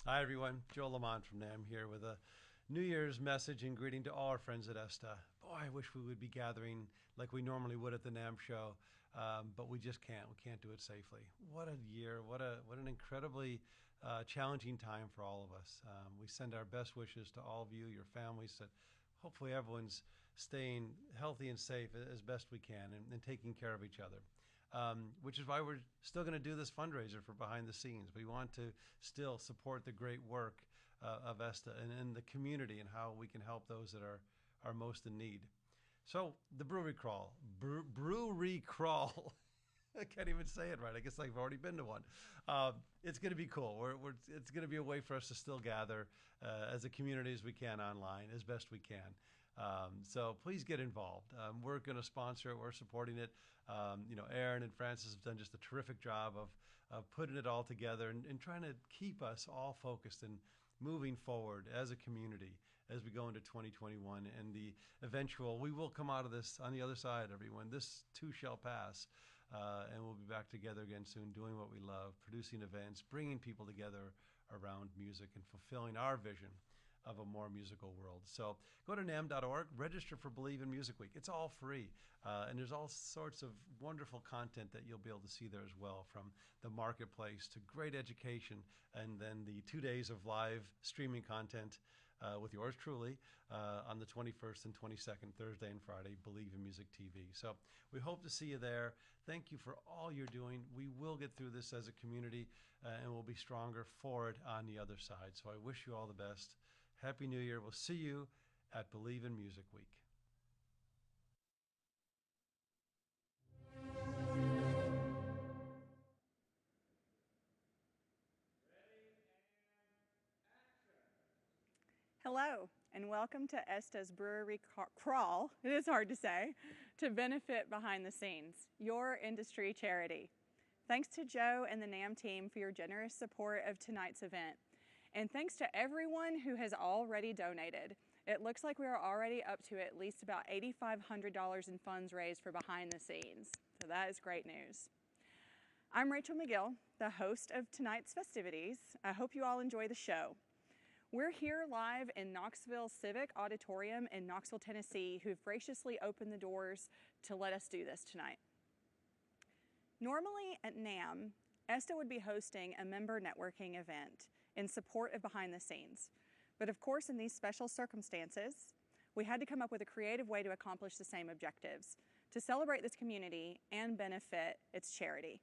Hi, everyone. Joe Lamont from NAM here with a New Year's message and greeting to all our friends at ESTA. Boy, I wish we would be gathering like we normally would at the NAM show, but we just can't. We can't do it safely. What a year. What an incredibly challenging time for all of us. We send our best wishes to all of you, your families, that hopefully everyone's staying healthy and safe as best we can and taking care of each other. Which is why we're still going to do this fundraiser for Behind the Scenes. We want to still support the great work of ESTA and the community and how we can help those that are most in need. So the brewery crawl, brewery crawl. I can't even say it right. I guess I've already been to one. It's going to be cool. It's going to be a way for us to still gather as a community as we can online, as best we can. So please get involved. We're going to sponsor it. We're supporting it. Aaron and Francis have done just a terrific job of putting it all together and trying to keep us all focused and moving forward as a community as we go into 2021 and the eventual, we will come out of this on the other side, everyone. This too shall pass. And we'll be back together again soon doing what we love, producing events, bringing people together around music and fulfilling our vision of a more musical world. So go to nam.org, register for Believe in Music Week. It's all free. And there's all sorts of wonderful content that you'll be able to see there as well, from the marketplace to great education, and then the 2 days of live streaming content with yours truly on the 21st and 22nd, Thursday and Friday, Believe in Music TV. So we hope to see you there. Thank you for all you're doing. We will get through this as a community and we'll be stronger for it on the other side. So I wish you all the best. Happy New Year. We'll see you at Believe in Music Week. Hello, and welcome to ESTA's Brewery Crawl, it is hard to say, to benefit Behind the Scenes, your industry charity. Thanks to Joe and the NAM team for your generous support of tonight's event. And thanks to everyone who has already donated. It looks like we are already up to at least about $8,500 in funds raised for Behind the Scenes. So that is great news. I'm Rachel McGill, the host of tonight's festivities. I hope you all enjoy the show. We're here live in Knoxville Civic Auditorium in Knoxville, Tennessee, who've graciously opened the doors to let us do this tonight. Normally at NAM, ESTA would be hosting a member networking event in support of Behind the Scenes. But of course, in these special circumstances, we had to come up with a creative way to accomplish the same objectives, to celebrate this community and benefit its charity.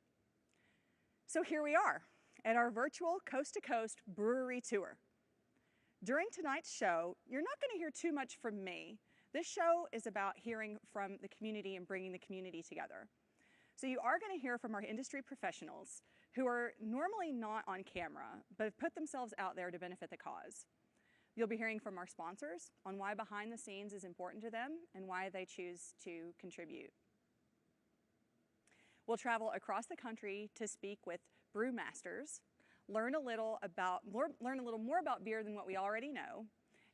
So here we are at our virtual coast-to-coast brewery tour. During tonight's show, you're not going to hear too much from me. This show is about hearing from the community and bringing the community together. So you are going to hear from our industry professionals who are normally not on camera, but have put themselves out there to benefit the cause. You'll be hearing from our sponsors on why Behind the Scenes is important to them and why they choose to contribute. We'll travel across the country to speak with brewmasters, learn a little more about beer than what we already know,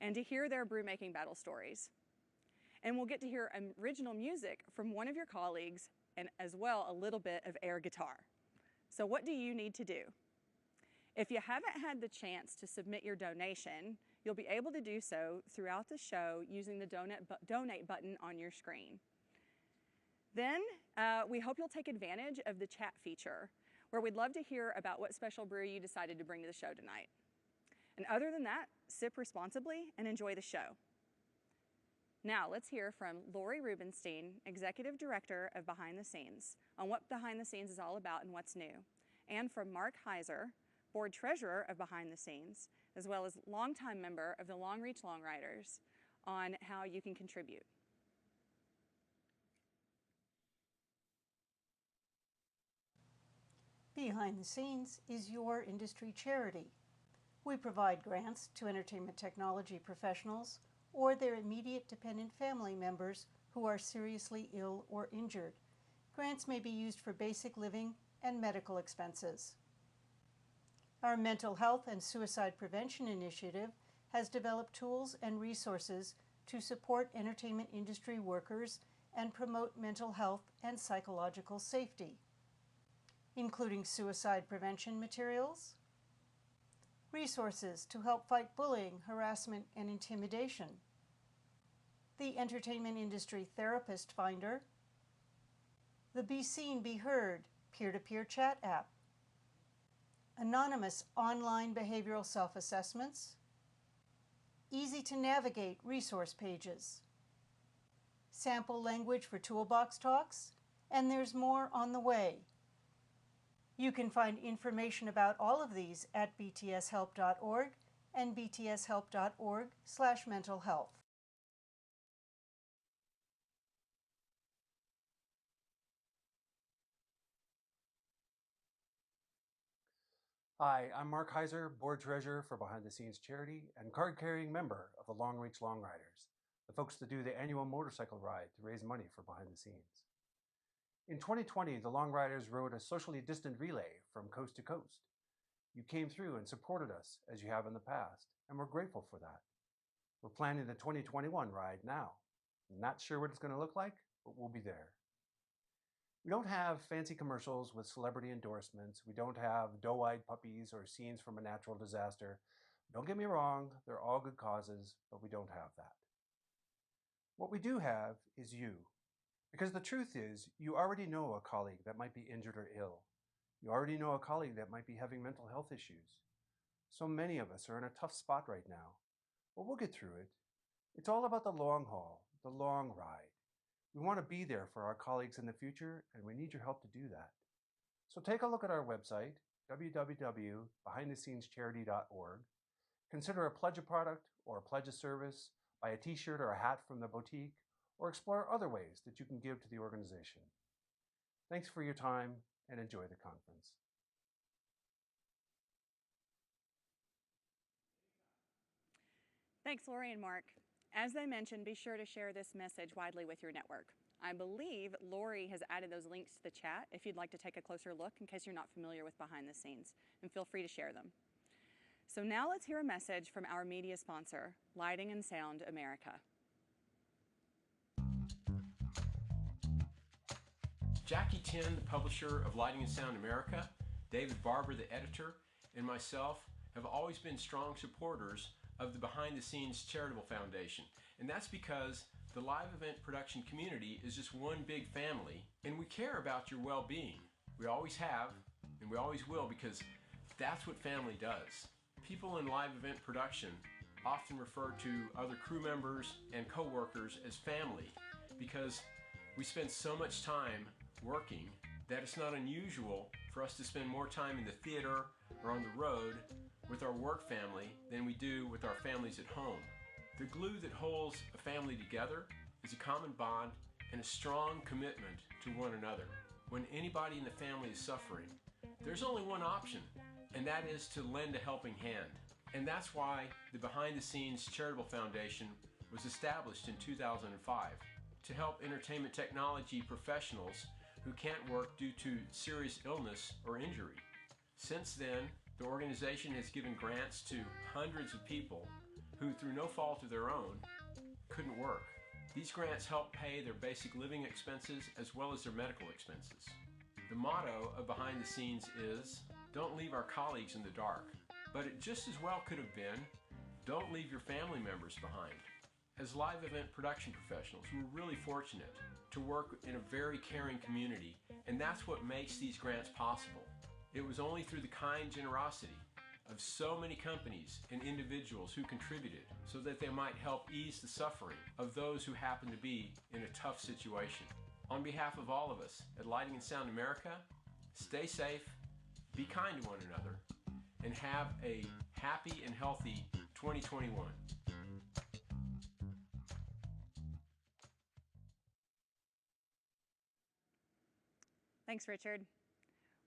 and to hear their brew making battle stories. And we'll get to hear original music from one of your colleagues, and as well a little bit of air guitar. So what do you need to do? If you haven't had the chance to submit your donation, you'll be able to do so throughout the show using the donate button on your screen. Then we hope you'll take advantage of the chat feature, where we'd love to hear about what special brew you decided to bring to the show tonight. And other than that, sip responsibly and enjoy the show. Now let's hear from Lori Rubenstein, Executive Director of Behind the Scenes, on what Behind the Scenes is all about and what's new, and from Mark Heiser, Board Treasurer of Behind the Scenes, as well as longtime member of the Long Reach Long Riders, on how you can contribute. Behind the Scenes is your industry charity. We provide grants to entertainment technology professionals or their immediate dependent family members who are seriously ill or injured. Grants may be used for basic living and medical expenses. Our Mental Health and Suicide Prevention Initiative has developed tools and resources to support entertainment industry workers and promote mental health and psychological safety, including suicide prevention materials, resources to help fight bullying, harassment, and intimidation, the Entertainment Industry Therapist Finder, the Be Seen, Be Heard peer-to-peer chat app, anonymous online behavioral self-assessments, easy-to-navigate resource pages, sample language for toolbox talks, and there's more on the way. You can find information about all of these at btshelp.org and btshelp.org/mentalhealth. Hi, I'm Mark Heiser, Board Treasurer for Behind the Scenes Charity and card-carrying member of the Long Reach Long Riders, the folks that do the annual motorcycle ride to raise money for Behind the Scenes. In 2020, the Long Riders rode a socially distant relay from coast to coast. You came through and supported us as you have in the past, and we're grateful for that. We're planning the 2021 ride now. Not sure what it's going to look like, but we'll be there. We don't have fancy commercials with celebrity endorsements. We don't have doe-eyed puppies or scenes from a natural disaster. Don't get me wrong, they're all good causes, but we don't have that. What we do have is you. Because the truth is, you already know a colleague that might be injured or ill. You already know a colleague that might be having mental health issues. So many of us are in a tough spot right now. But we'll get through it. It's all about the long haul, the long ride. We want to be there for our colleagues in the future, and we need your help to do that. So take a look at our website, www.behindthescenescharity.org. Consider a pledge a product or a pledge a service, buy a t-shirt or a hat from the boutique, or explore other ways that you can give to the organization. Thanks for your time and enjoy the conference. Thanks, Lori and Mark. As they mentioned, be sure to share this message widely with your network. I believe Lori has added those links to the chat if you'd like to take a closer look in case you're not familiar with behind the scenes, and feel free to share them. So now let's hear a message from our media sponsor, Lighting and Sound America. Jackie Tin, the publisher of Lighting and Sound America, David Barber, the editor, and myself have always been strong supporters of the Behind the Scenes Charitable Foundation. And that's because the live event production community is just one big family, and we care about your well-being. We always have, and we always will, because that's what family does. People in live event production often refer to other crew members and co-workers as family because we spend so much time working that it's not unusual for us to spend more time in the theater or on the road with our work family than we do with our families at home. The glue that holds a family together is a common bond and a strong commitment to one another. When anybody in the family is suffering, there's only one option, and that is to lend a helping hand. And that's why the Behind the Scenes Charitable Foundation was established in 2005 to help entertainment technology professionals who can't work due to serious illness or injury. Since then, the organization has given grants to hundreds of people who, through no fault of their own, couldn't work. These grants help pay their basic living expenses as well as their medical expenses. The motto of Behind the Scenes is, "Don't leave our colleagues in the dark." But it just as well could have been, "Don't leave your family members behind." As live event production professionals, we're really fortunate to work in a very caring community, and that's what makes these grants possible. It was only through the kind generosity of so many companies and individuals who contributed so that they might help ease the suffering of those who happen to be in a tough situation. On behalf of all of us at Lighting and Sound America, stay safe, be kind to one another, and have a happy and healthy 2021. Thanks, Richard.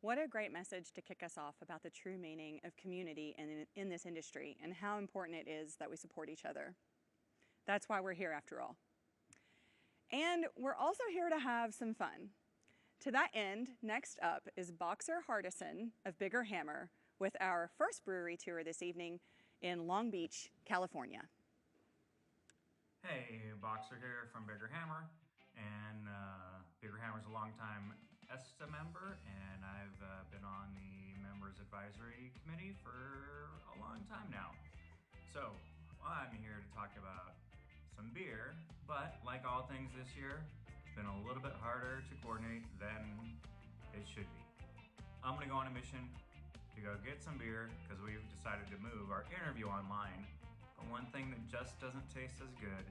What a great message to kick us off about the true meaning of community in this industry and how important it is that we support each other. That's why we're here after all. And we're also here to have some fun. To that end, next up is Boxer Artisan of Bigger Hammer with our first brewery tour this evening in Long Beach, California. Hey, Boxer here from Bigger Hammer, and Bigger Hammer's a longtime ESTA member, and I've been on the Members Advisory Committee for a long time now. So, I'm here to talk about some beer, but like all things this year, it's been a little bit harder to coordinate than it should be. I'm gonna go on a mission to go get some beer because we've decided to move our interview online. But one thing that just doesn't taste as good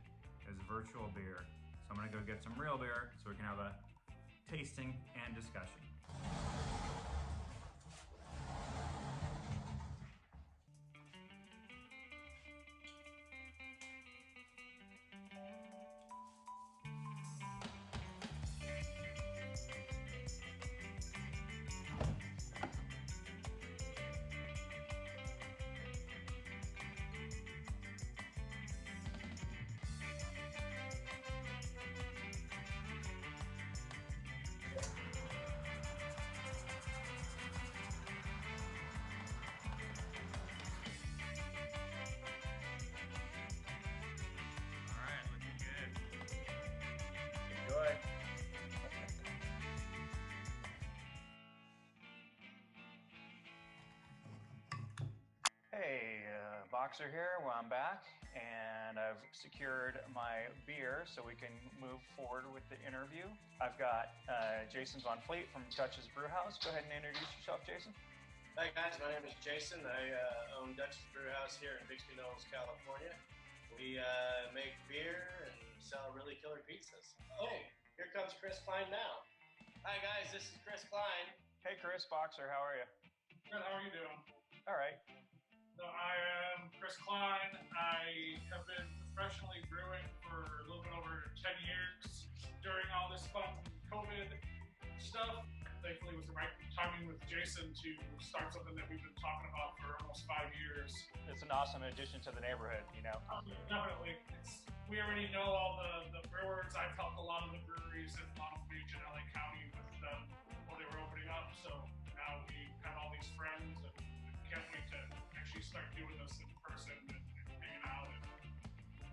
is virtual beer. So I'm gonna go get some real beer so we can have a tasting and discussion. Enjoy. Hey, Boxer here. Well, I'm back, and I've secured my beer so we can move forward with the interview. I've got Jason Von Fleet from Dutch's Brewhouse. Go ahead and introduce yourself, Jason. Hi guys, my name is Jason. I own Dutch's Brewhouse here in Bixby Knolls, California. We make beer and sell really killer pizzas. Oh, here comes Chris Klein now. Hi guys, this is Chris Klein. Hey, Chris. Boxer, how are you? Good, how are you doing? All right. So I am Chris Klein. I have been professionally brewing for a little bit over 10 years. During all this fun COVID stuff, thankfully it was the right timing with Jason to start something that we've been talking about for almost 5 years. It's an awesome addition to the neighborhood, you know. Definitely. We already know all the brewers. I've helped a lot of the breweries in Long Beach and LA County with them before they were opening up. So now we have all these friends and can't wait to actually start doing this in person and hanging out and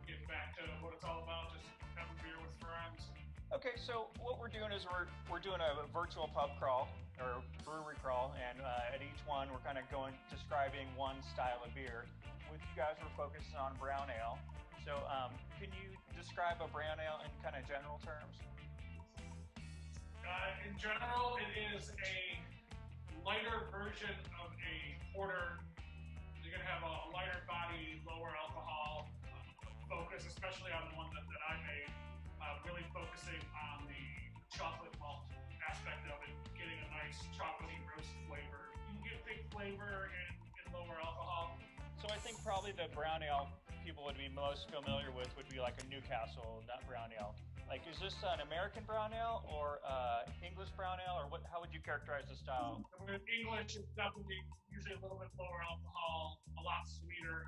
getting back to what it's all about, just having beer with friends. Okay, so what we're doing is we're doing a virtual pub crawl or brewery crawl, and at each one we're kind of describing one style of beer. With you guys, we're focusing on brown ale. So can you describe a brown ale in kind of general terms? In general, it is a lighter version of a porter. You're gonna have a lighter body, lower alcohol focus, especially on the one that I made. Really focusing on the chocolate malt aspect of it, getting a nice chocolatey roast flavor. You can get big flavor in lower alcohol. So I think probably the brown ale people would be most familiar with would be like a Newcastle nut brown ale. Like, is this an American brown ale or English brown ale, or what? How would you characterize the style? With English, it's definitely usually a little bit lower alcohol, a lot sweeter.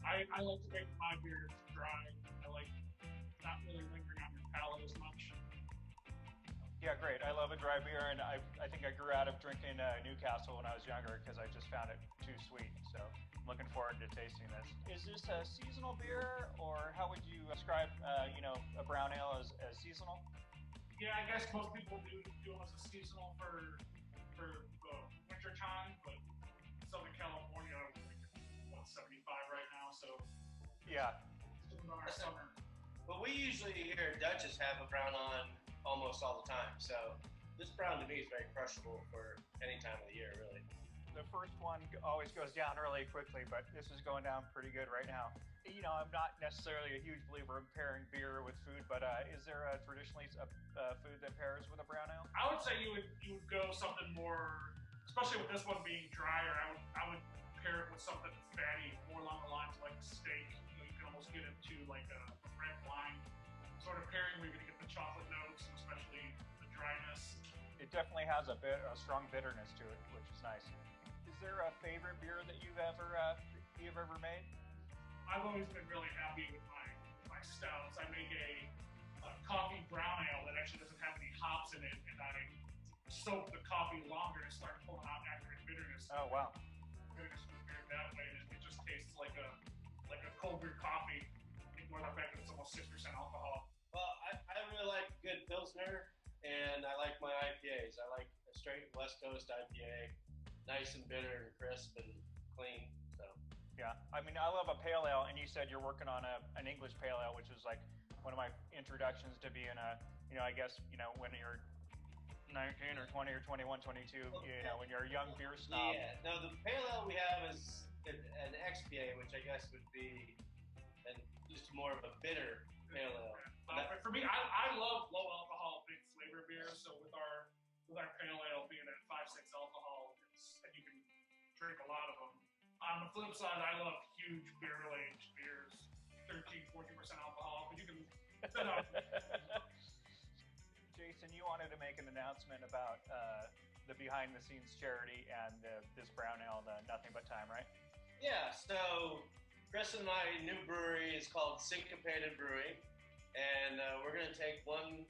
I like to make my beers dry. I like not really lingering on your palate as much. Yeah, great. I love a dry beer, and I think I grew out of drinking Newcastle when I was younger because I just found it too sweet. So I'm looking forward to tasting this. Is this a seasonal beer, or how would you describe, a brown ale as seasonal? Yeah, I guess most people do them as a seasonal for winter time, but Southern California, I think it's 75 right now, so yeah, it's our summer. But we usually here at Dutch's have a brown on almost all the time. So this brown to me is very crushable for any time of the year, really. The first one always goes down really quickly, but this is going down pretty good right now. You know, I'm not necessarily a huge believer in pairing beer with food, but is there traditionally a food that pairs with a brown ale? I would say you would go something more, especially with this one being drier. I would pair it with something fatty, more along the lines of like a steak. You can almost get into like a red wine sort of pairing where you're gonna get the chocolate notes, and especially the dryness. It definitely has a strong bitterness to it, which is nice. Is there a favorite beer that you've ever made? I've always been really happy with my stouts. I make a coffee brown ale that actually doesn't have any hops in it, and I soak the coffee longer to start pulling out accurate bitterness. Oh wow! Bitterness from the beer that way, and it just tastes like a cold brew coffee. Ignore the fact that it's almost 6% alcohol. Well, I really like good Pilsner, and I like my IPAs. I like a straight West Coast IPA, nice and bitter and crisp and clean. So yeah, I mean, I love a pale ale, and you said you're working on an English pale ale, which is like one of my introductions to being a, I guess, when you're 19 or 20 or 21, 22, when you're a young beer snob. Yeah, no, the pale ale we have is an XPA, which I guess would be just more of a bitter pale ale. For me, I love low alcohol, big flavor beers. So with our pale ale being at 5-6 alcohol, and you can drink a lot of them. On the flip side, I love huge barrel-aged beers, 13-14% alcohol, but you can fit out. Jason, you wanted to make an announcement about the behind-the-scenes charity and this brown ale, the Nothing But Time, right? Yeah, so Chris and my new brewery is called Syncopated Brewing, and we're going to take one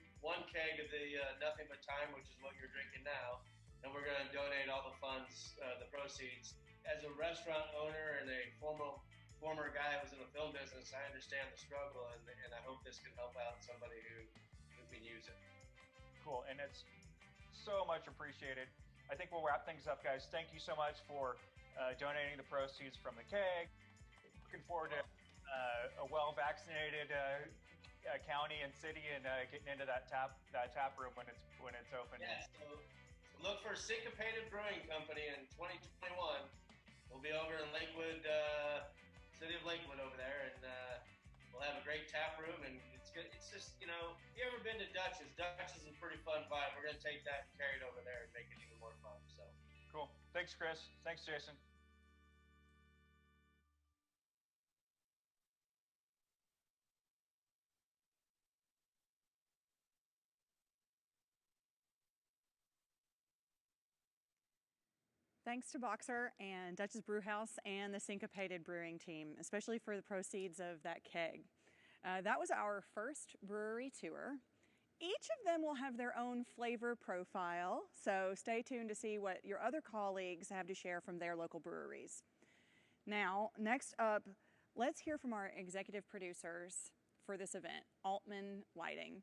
keg of the Nothing But Time, which is what you're drinking now, and we're going to donate all the funds, the proceeds. As a restaurant owner and a former guy who was in the film business, I understand the struggle, and I hope this can help out somebody who can use it. Cool, and it's so much appreciated. I think we'll wrap things up, guys. Thank you so much for donating the proceeds from the keg. Looking forward to a well-vaccinated county and city and getting into that tap room when it's open. Yeah, so look for Syncopated Brewing Company in 2021. We'll be over in Lakewood, city of Lakewood over there, and we'll have a great tap room, and it's good. It's just, you ever been to Dutch's? Dutch's is a pretty fun vibe. We're going to take that and carry it over there and make it even more fun. So cool. Thanks, Chris. Thanks, Jason. Thanks to Boxer and Dutch's Brewhouse and the Syncopated Brewing team, especially for the proceeds of that keg. That was our first brewery tour. Each of them will have their own flavor profile, so stay tuned to see what your other colleagues have to share from their local breweries. Now, next up, let's hear from our executive producers for this event, Altman Lighting.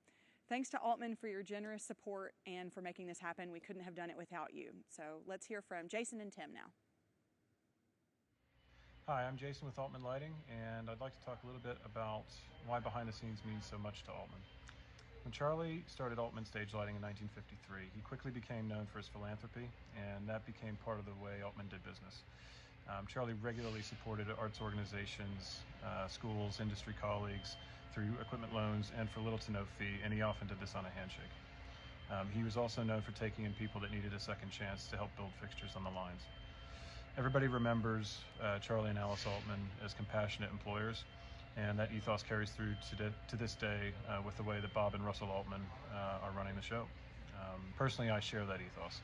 Thanks to Altman for your generous support and for making this happen. We couldn't have done it without you. So let's hear from Jason and Tim now. Hi, I'm Jason with Altman Lighting, and I'd like to talk a little bit about why behind the scenes means so much to Altman. When Charlie started Altman Stage Lighting in 1953, he quickly became known for his philanthropy, and that became part of the way Altman did business. Charlie regularly supported arts organizations, schools, industry colleagues, through equipment loans and for little to no fee, and he often did this on a handshake. He was also known for taking in people that needed a second chance to help build fixtures on the lines. Everybody remembers Charlie and Alice Altman as compassionate employers, and that ethos carries through to this day with the way that Bob and Russell Altman are running the show. Personally, I share that ethos.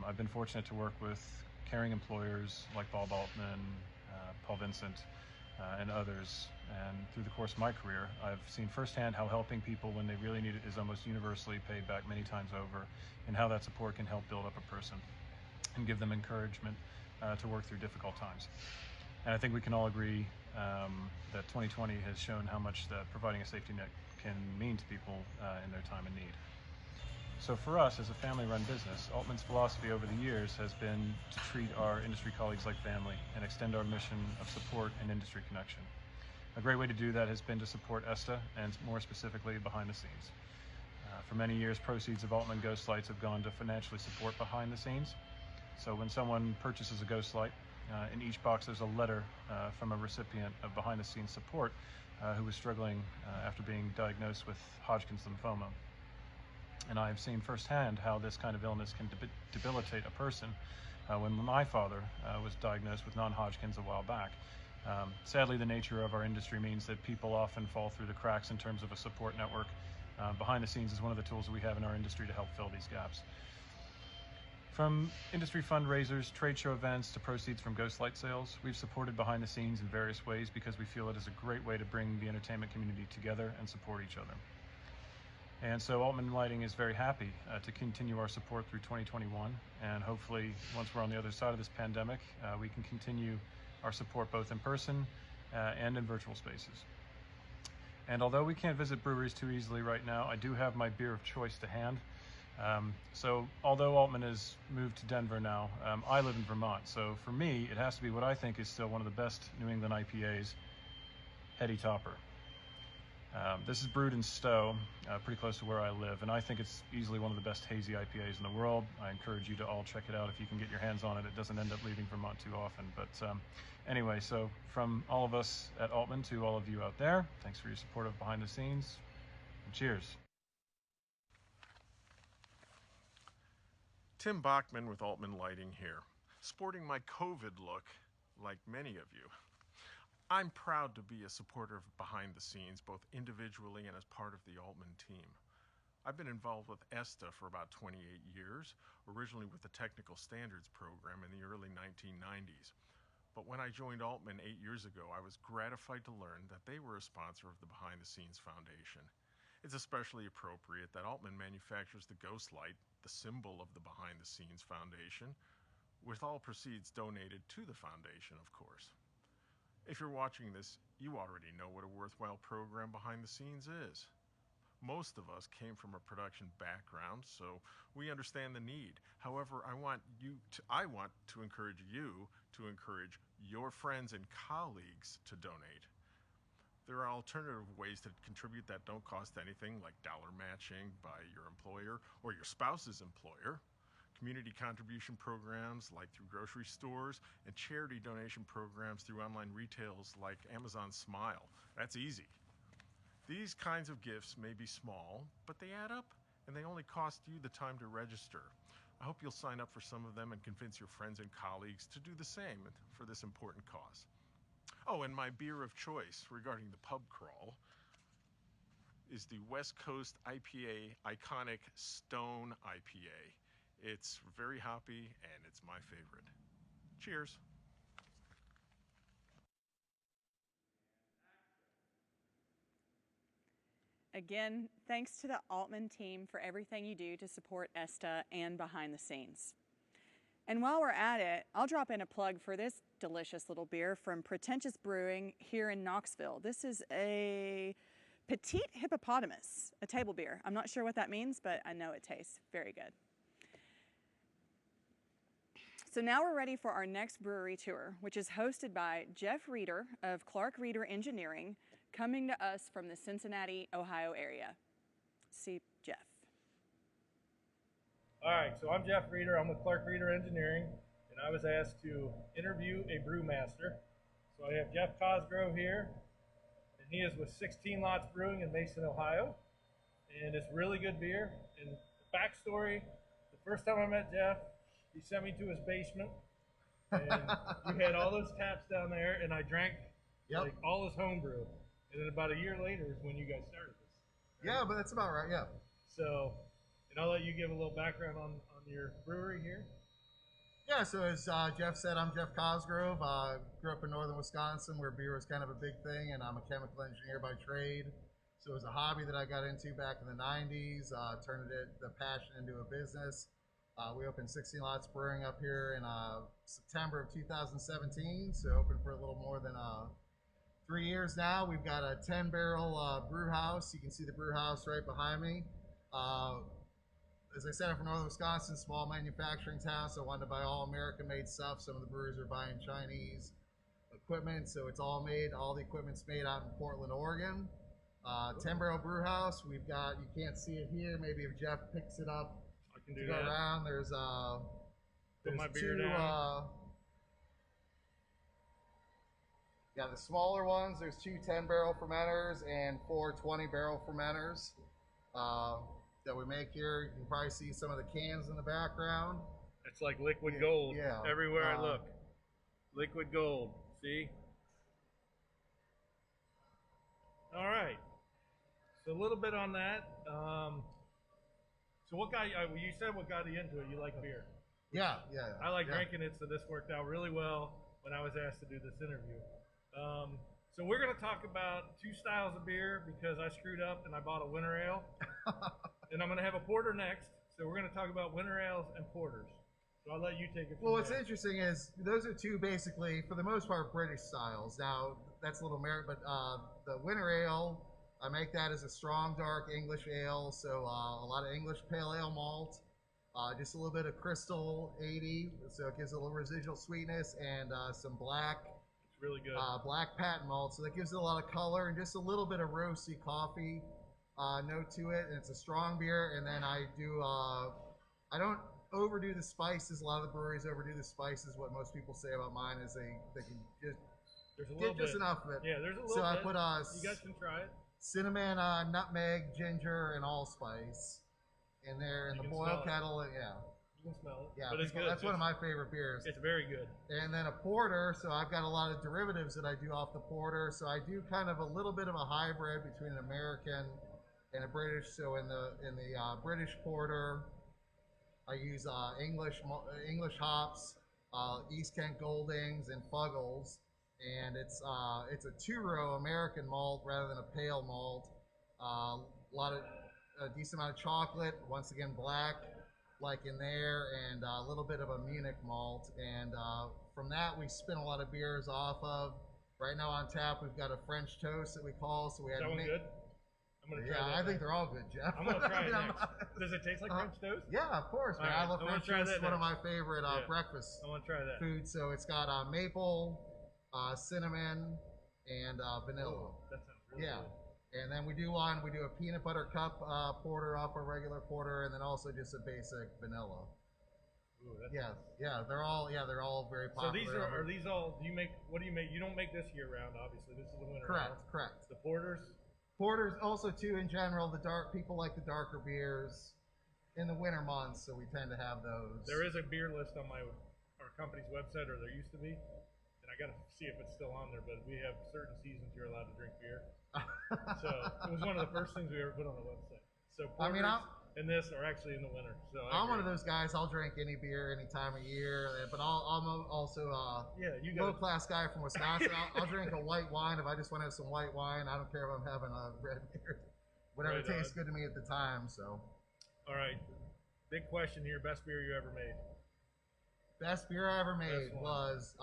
I've been fortunate to work with caring employers like Bob Altman, Paul Vincent, and others, and through the course of my career, I've seen firsthand how helping people when they really need it is almost universally paid back many times over, and how that support can help build up a person and give them encouragement to work through difficult times. And I think we can all agree that 2020 has shown how much that providing a safety net can mean to people in their time of need. So for us, as a family-run business, Altman's philosophy over the years has been to treat our industry colleagues like family and extend our mission of support and industry connection. A great way to do that has been to support ESTA, and more specifically, behind the scenes. For many years, proceeds of Altman Ghost Lights have gone to financially support behind the scenes. So when someone purchases a Ghost Light, in each box there's a letter from a recipient of behind the scenes support who was struggling after being diagnosed with Hodgkin's lymphoma. And I have seen firsthand how this kind of illness can debilitate a person. When my father was diagnosed with non-Hodgkin's a while back, sadly the nature of our industry means that people often fall through the cracks in terms of a support network. Behind the scenes is one of the tools that we have in our industry to help fill these gaps. From industry fundraisers, trade show events, to proceeds from Ghost Light sales, we've supported behind the scenes in various ways because we feel it is a great way to bring the entertainment community together and support each other. And so Altman Lighting is very happy to continue our support through 2021, and hopefully once we're on the other side of this pandemic, we can continue our support both in person and in virtual spaces. And although we can't visit breweries too easily right now, I do have my beer of choice to hand. So although Altman has moved to Denver now, I live in Vermont. So for me, it has to be what I think is still one of the best New England IPAs, Heady Topper. This is brewed in Stowe, pretty close to where I live, and I think it's easily one of the best hazy IPAs in the world. I encourage you to all check it out if you can get your hands on it. It doesn't end up leaving Vermont too often. But anyway, so from all of us at Altman to all of you out there, thanks for your support of Behind the Scenes, and cheers. Tim Bachman with Altman Lighting here, sporting my COVID look like many of you. I'm proud to be a supporter of Behind the Scenes, both individually and as part of the Altman team. I've been involved with ESTA for about 28 years, originally with the Technical Standards Program in the early 1990s. But when I joined Altman 8 years ago, I was gratified to learn that they were a sponsor of the Behind the Scenes Foundation. It's especially appropriate that Altman manufactures the Ghost Light, the symbol of the Behind the Scenes Foundation, with all proceeds donated to the foundation, of course. If you're watching this, you already know what a worthwhile program Behind the Scenes is. Most of us came from a production background, so we understand the need. However, I want to encourage you to encourage your friends and colleagues to donate. There are alternative ways to contribute that don't cost anything, like dollar matching by your employer or your spouse's employer, community contribution programs like through grocery stores, and charity donation programs through online retails like Amazon Smile. That's easy. These kinds of gifts may be small, but they add up, and they only cost you the time to register. I hope you'll sign up for some of them and convince your friends and colleagues to do the same for this important cause. Oh, and my beer of choice regarding the pub crawl is the West Coast IPA Iconic Stone IPA. It's very hoppy and it's my favorite. Cheers. Again, thanks to the Altman team for everything you do to support ESTA and Behind the Scenes. And while we're at it, I'll drop in a plug for this delicious little beer from Pretentious Brewing here in Knoxville. This is a Petite Hippopotamus, a table beer. I'm not sure what that means, but I know it tastes very good. So now we're ready for our next brewery tour, which is hosted by Jeff Reeder of Clark Reeder Engineering, coming to us from the Cincinnati, Ohio area. See Jeff. All right, so I'm Jeff Reeder. I'm with Clark Reeder Engineering, and I was asked to interview a brewmaster. So I have Jeff Cosgrove here, and he is with 16 Lots Brewing in Mason, Ohio, and it's really good beer. And the backstory, the first time I met Jeff, he sent me to his basement, and you had all those taps down there, and I drank like all his homebrew. And then about a year later is when you guys started this. Right? Yeah, but that's about right, yeah. So, and I'll let you give a little background on your brewery here. Yeah, so as Jeff said, I'm Jeff Cosgrove. Grew up in northern Wisconsin where beer was kind of a big thing, and I'm a chemical engineer by trade. So it was a hobby that I got into back in the 90s, turned the passion into a business. We opened 16 Lots Brewing up here in September of 2017, so open for a little more than 3 years now. We've got a 10-barrel brew house. You can see the brew house right behind me. As I said, I'm from northern Wisconsin, small manufacturing town, so I wanted to buy all American-made stuff. Some of the breweries are buying Chinese equipment, so it's all the equipment's made out in Portland, Oregon. 10-barrel brew house. We've got, you can't see it here, maybe if Jeff picks it up, I can do go that. around. There's my beer two, down. yeah, the smaller ones, there's 2 10-barrel fermenters and 4 20-barrel fermenters that we make here. You can probably see some of the cans in the background. It's like liquid gold everywhere I look. Liquid gold, see? All right. So a little bit on that. So what got you, you said what got you into it? You like beer. Yeah. I like drinking it, so this worked out really well when I was asked to do this interview. So we're going to talk about 2 styles of beer because I screwed up and I bought a winter ale. And I'm going to have a porter next. So we're going to talk about winter ales and porters. So I'll let you take it from Well, what's there. interesting is those are 2 basically, for the most part, British styles. Now, that's a little merit, but the winter ale I make that as a strong, dark English ale, so a lot of English pale ale malt, just a little bit of Crystal 80, so it gives a little residual sweetness, and some black. It's really good. Black patent malt, so that gives it a lot of color and just a little bit of roasty coffee note to it. And it's a strong beer. And then I do, I don't overdo the spices. A lot of the breweries overdo the spices. What most people say about mine is they can just get just enough of it. Yeah, there's a little bit. So I bit. put you guys can try it. Cinnamon, nutmeg, ginger, and allspice in there in the boil kettle. Yeah. You can smell it. Yeah, but it's good. That's one of my favorite beers. It's very good. And then a porter, so I've got a lot of derivatives that I do off the porter. So I do kind of a little bit of a hybrid between an American and a British. So in the British porter, I use English hops, East Kent Goldings, and Fuggles, and it's a 2-row American malt rather than a pale malt. A decent amount of chocolate, once again black, like in there, and a little bit of a Munich malt. And from that, we spin a lot of beers off of. Right now on tap, we've got a French toast that we call. So we had. Is that one good? I'm gonna try that. I think they're all good, Jeff. I'm gonna try it next. Does it taste like French toast? Yeah, of course, man. Right, I love French toast. It's one of my favorite breakfast foods. So it's got maple, cinnamon, and vanilla. Ooh, that sounds really good. And then we do a peanut butter cup porter off a regular porter, and then also just a basic vanilla. Ooh, that's they're all very popular. So are these all? What do you make? You don't make this year round, obviously. This is the winter. Correct. The porters. Porters also too. In general, people like the darker beers in the winter months, so we tend to have those. There is a beer list on our company's website, or there used to be. I got to see if it's still on there, but we have certain seasons you're allowed to drink beer. So it was one of the first things we ever put on the website. So porters and this are actually in the winter. So I'm one of those guys. I'll drink any beer any time of year, but I'm also low class guy from Wisconsin. I'll drink a white wine if I just want to have some white wine. I don't care if I'm having a red beer. Whatever tastes good to me at the time. So. All right, big question here: best beer you ever made? Best beer I ever made was.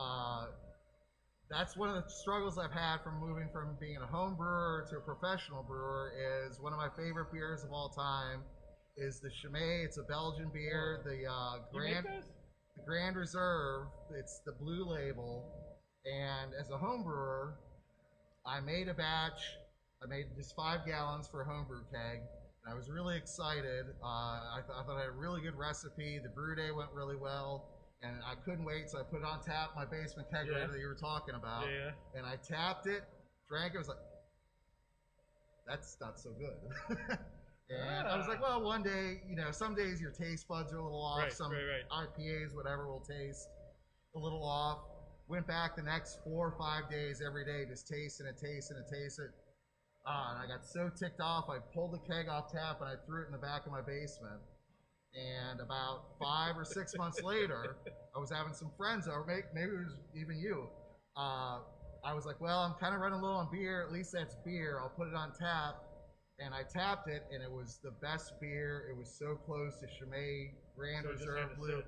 That's one of the struggles I've had from moving from being a home brewer to a professional brewer. Is one of my favorite beers of all time is the Chimay. It's a Belgian beer. The Grand Reserve. It's the blue label. And as a home brewer, I made a batch. I made just 5 gallons for a homebrew keg. And I was really excited. I thought I had a really good recipe. The brew day went really well. And I couldn't wait, so I put it on tap, my basement kegerator that you were talking about. And I tapped it, drank it, was like, that's not so good. And I was like, well, one day, some days your taste buds are a little off. Some IPAs, whatever, will taste a little off. Went back the next 4 or 5 days every day, just tasting it. And I got so ticked off, I pulled the keg off tap and I threw it in the back of my basement. And about 5 or 6 months later, I was having some friends over. Maybe it was even you. I was like, well, I'm kind of running low on beer. At least that's beer. I'll put it on tap. And I tapped it, and it was the best beer. It was so close to Chimay Grand Reserve Blue.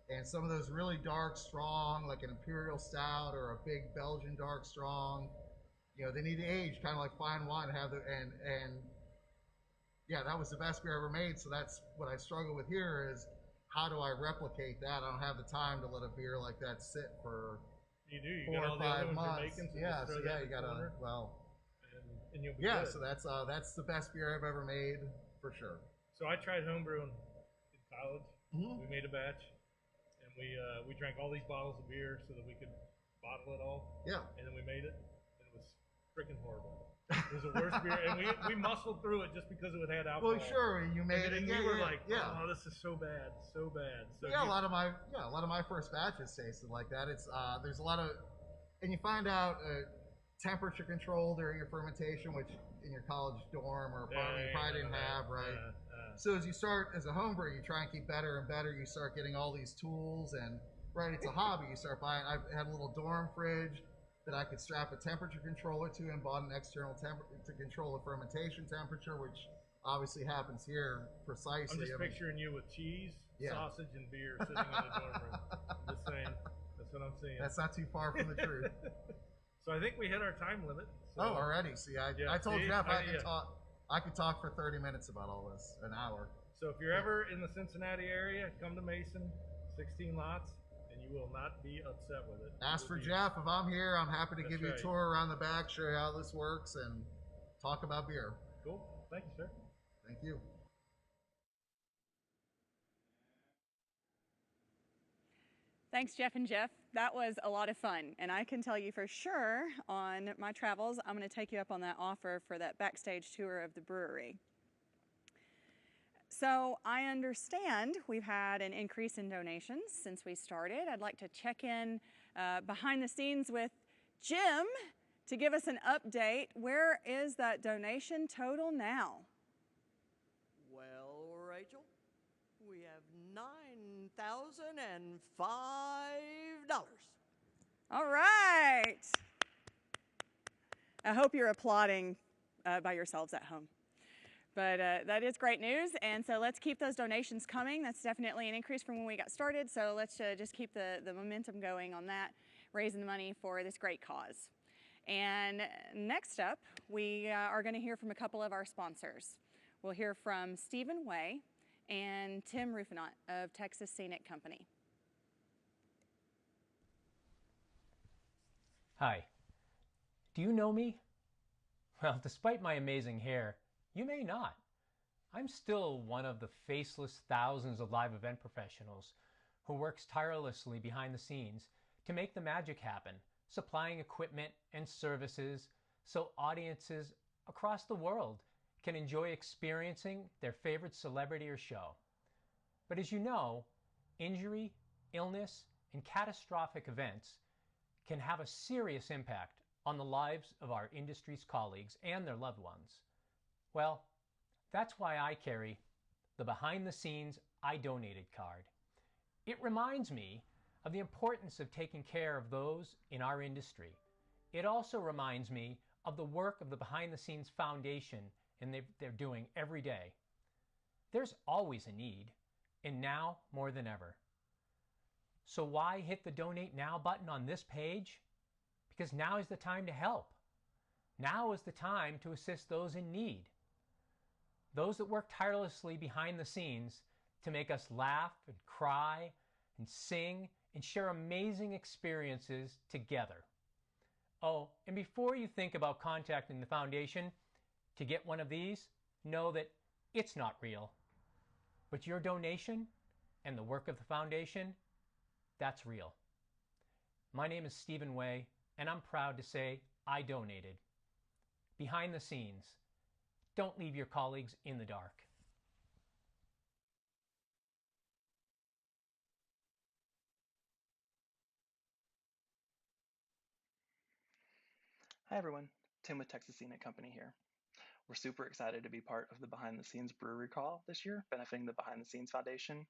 And some of those really dark, strong, like an Imperial Stout or a big Belgian dark strong, they need to age, kind of like fine wine. Yeah, that was the best beer I ever made. So that's what I struggle with here is how do I replicate that? I don't have the time to let a beer like that sit for 4 or 5 months. So you gotta and you'll be good. So that's the best beer I've ever made for sure. So I tried homebrewing in college. We made a batch, and we drank all these bottles of beer so that we could bottle it all. Yeah. And then we made it, and it was freaking horrible. It was the worst beer, and we muscled through it just because it had alcohol. Well, sure, you made it. And we were like, oh, this is so bad, so bad. So a lot of my first batches tasted like that. It's there's a lot of, and you find out temperature control during your fermentation, which in your college dorm or apartment you probably didn't have, right? So as you start as a home brewer, you try and keep better and better. You start getting all these tools, and it's a hobby. You start buying. I had a little dorm fridge that I could strap a temperature controller to, and bought an external to control the fermentation temperature, which obviously happens here precisely. I'm just picturing you with cheese, sausage, and beer sitting in the dorm room. I'm just saying, that's what I'm seeing. That's not too far from the truth. So I think we hit our time limit. So, Oh, already. See, I told see, Jeff I could talk for 30 minutes about all this, an hour. So if you're ever in the Cincinnati area, come to Mason, 16 lots, and you will not be upset with it. Ask for Jeff. If I'm here, I'm happy to give you a tour around the back, show you how this works, and talk about beer. Cool. Thank you, sir. Thank you. Thanks, Jeff and Jeff. That was a lot of fun. And I can tell you for sure on my travels, I'm going to take you up on that offer for that backstage tour of the brewery. So I understand we've had an increase in donations since we started. I'd like to check in behind the scenes with Jim to give us an update. Where is that donation total now? Well, Rachel, we have $9,005. All right. I hope you're applauding by yourselves at home. But that is great news, and so let's keep those donations coming. That's definitely an increase from when we got started, so let's just keep the momentum going on that, raising the money for this great cause. And next up, we are going to hear from a couple of our sponsors. We'll hear from Stephen Way and Tim Rufinant of Texas Scenic Company. Hi. Do you know me? Well, despite my amazing hair, you may not. I'm still one of the faceless thousands of live event professionals who works tirelessly behind the scenes to make the magic happen, supplying equipment and services so audiences across the world can enjoy experiencing their favorite celebrity or show. But as you know, injury, illness, and catastrophic events can have a serious impact on the lives of our industry's colleagues and their loved ones. Well, that's why I carry the Behind the Scenes I Donated card. It reminds me of the importance of taking care of those in our industry. It also reminds me of the work of the Behind the Scenes Foundation and they're doing every day. There's always a need, and now more than ever. So why hit the Donate Now button on this page? Because now is the time to help. Now is the time to assist those in need. Those that work tirelessly behind the scenes to make us laugh and cry and sing and share amazing experiences together. Oh, and before you think about contacting the foundation to get one of these, know that it's not real. But your donation and the work of the foundation, that's real. My name is Stephen Way, and I'm proud to say I donated. Behind the scenes, don't leave your colleagues in the dark. Hi everyone, Tim with Texas Scenic Company here. We're super excited to be part of the Behind the Scenes Brewery Call this year, benefiting the Behind the Scenes Foundation.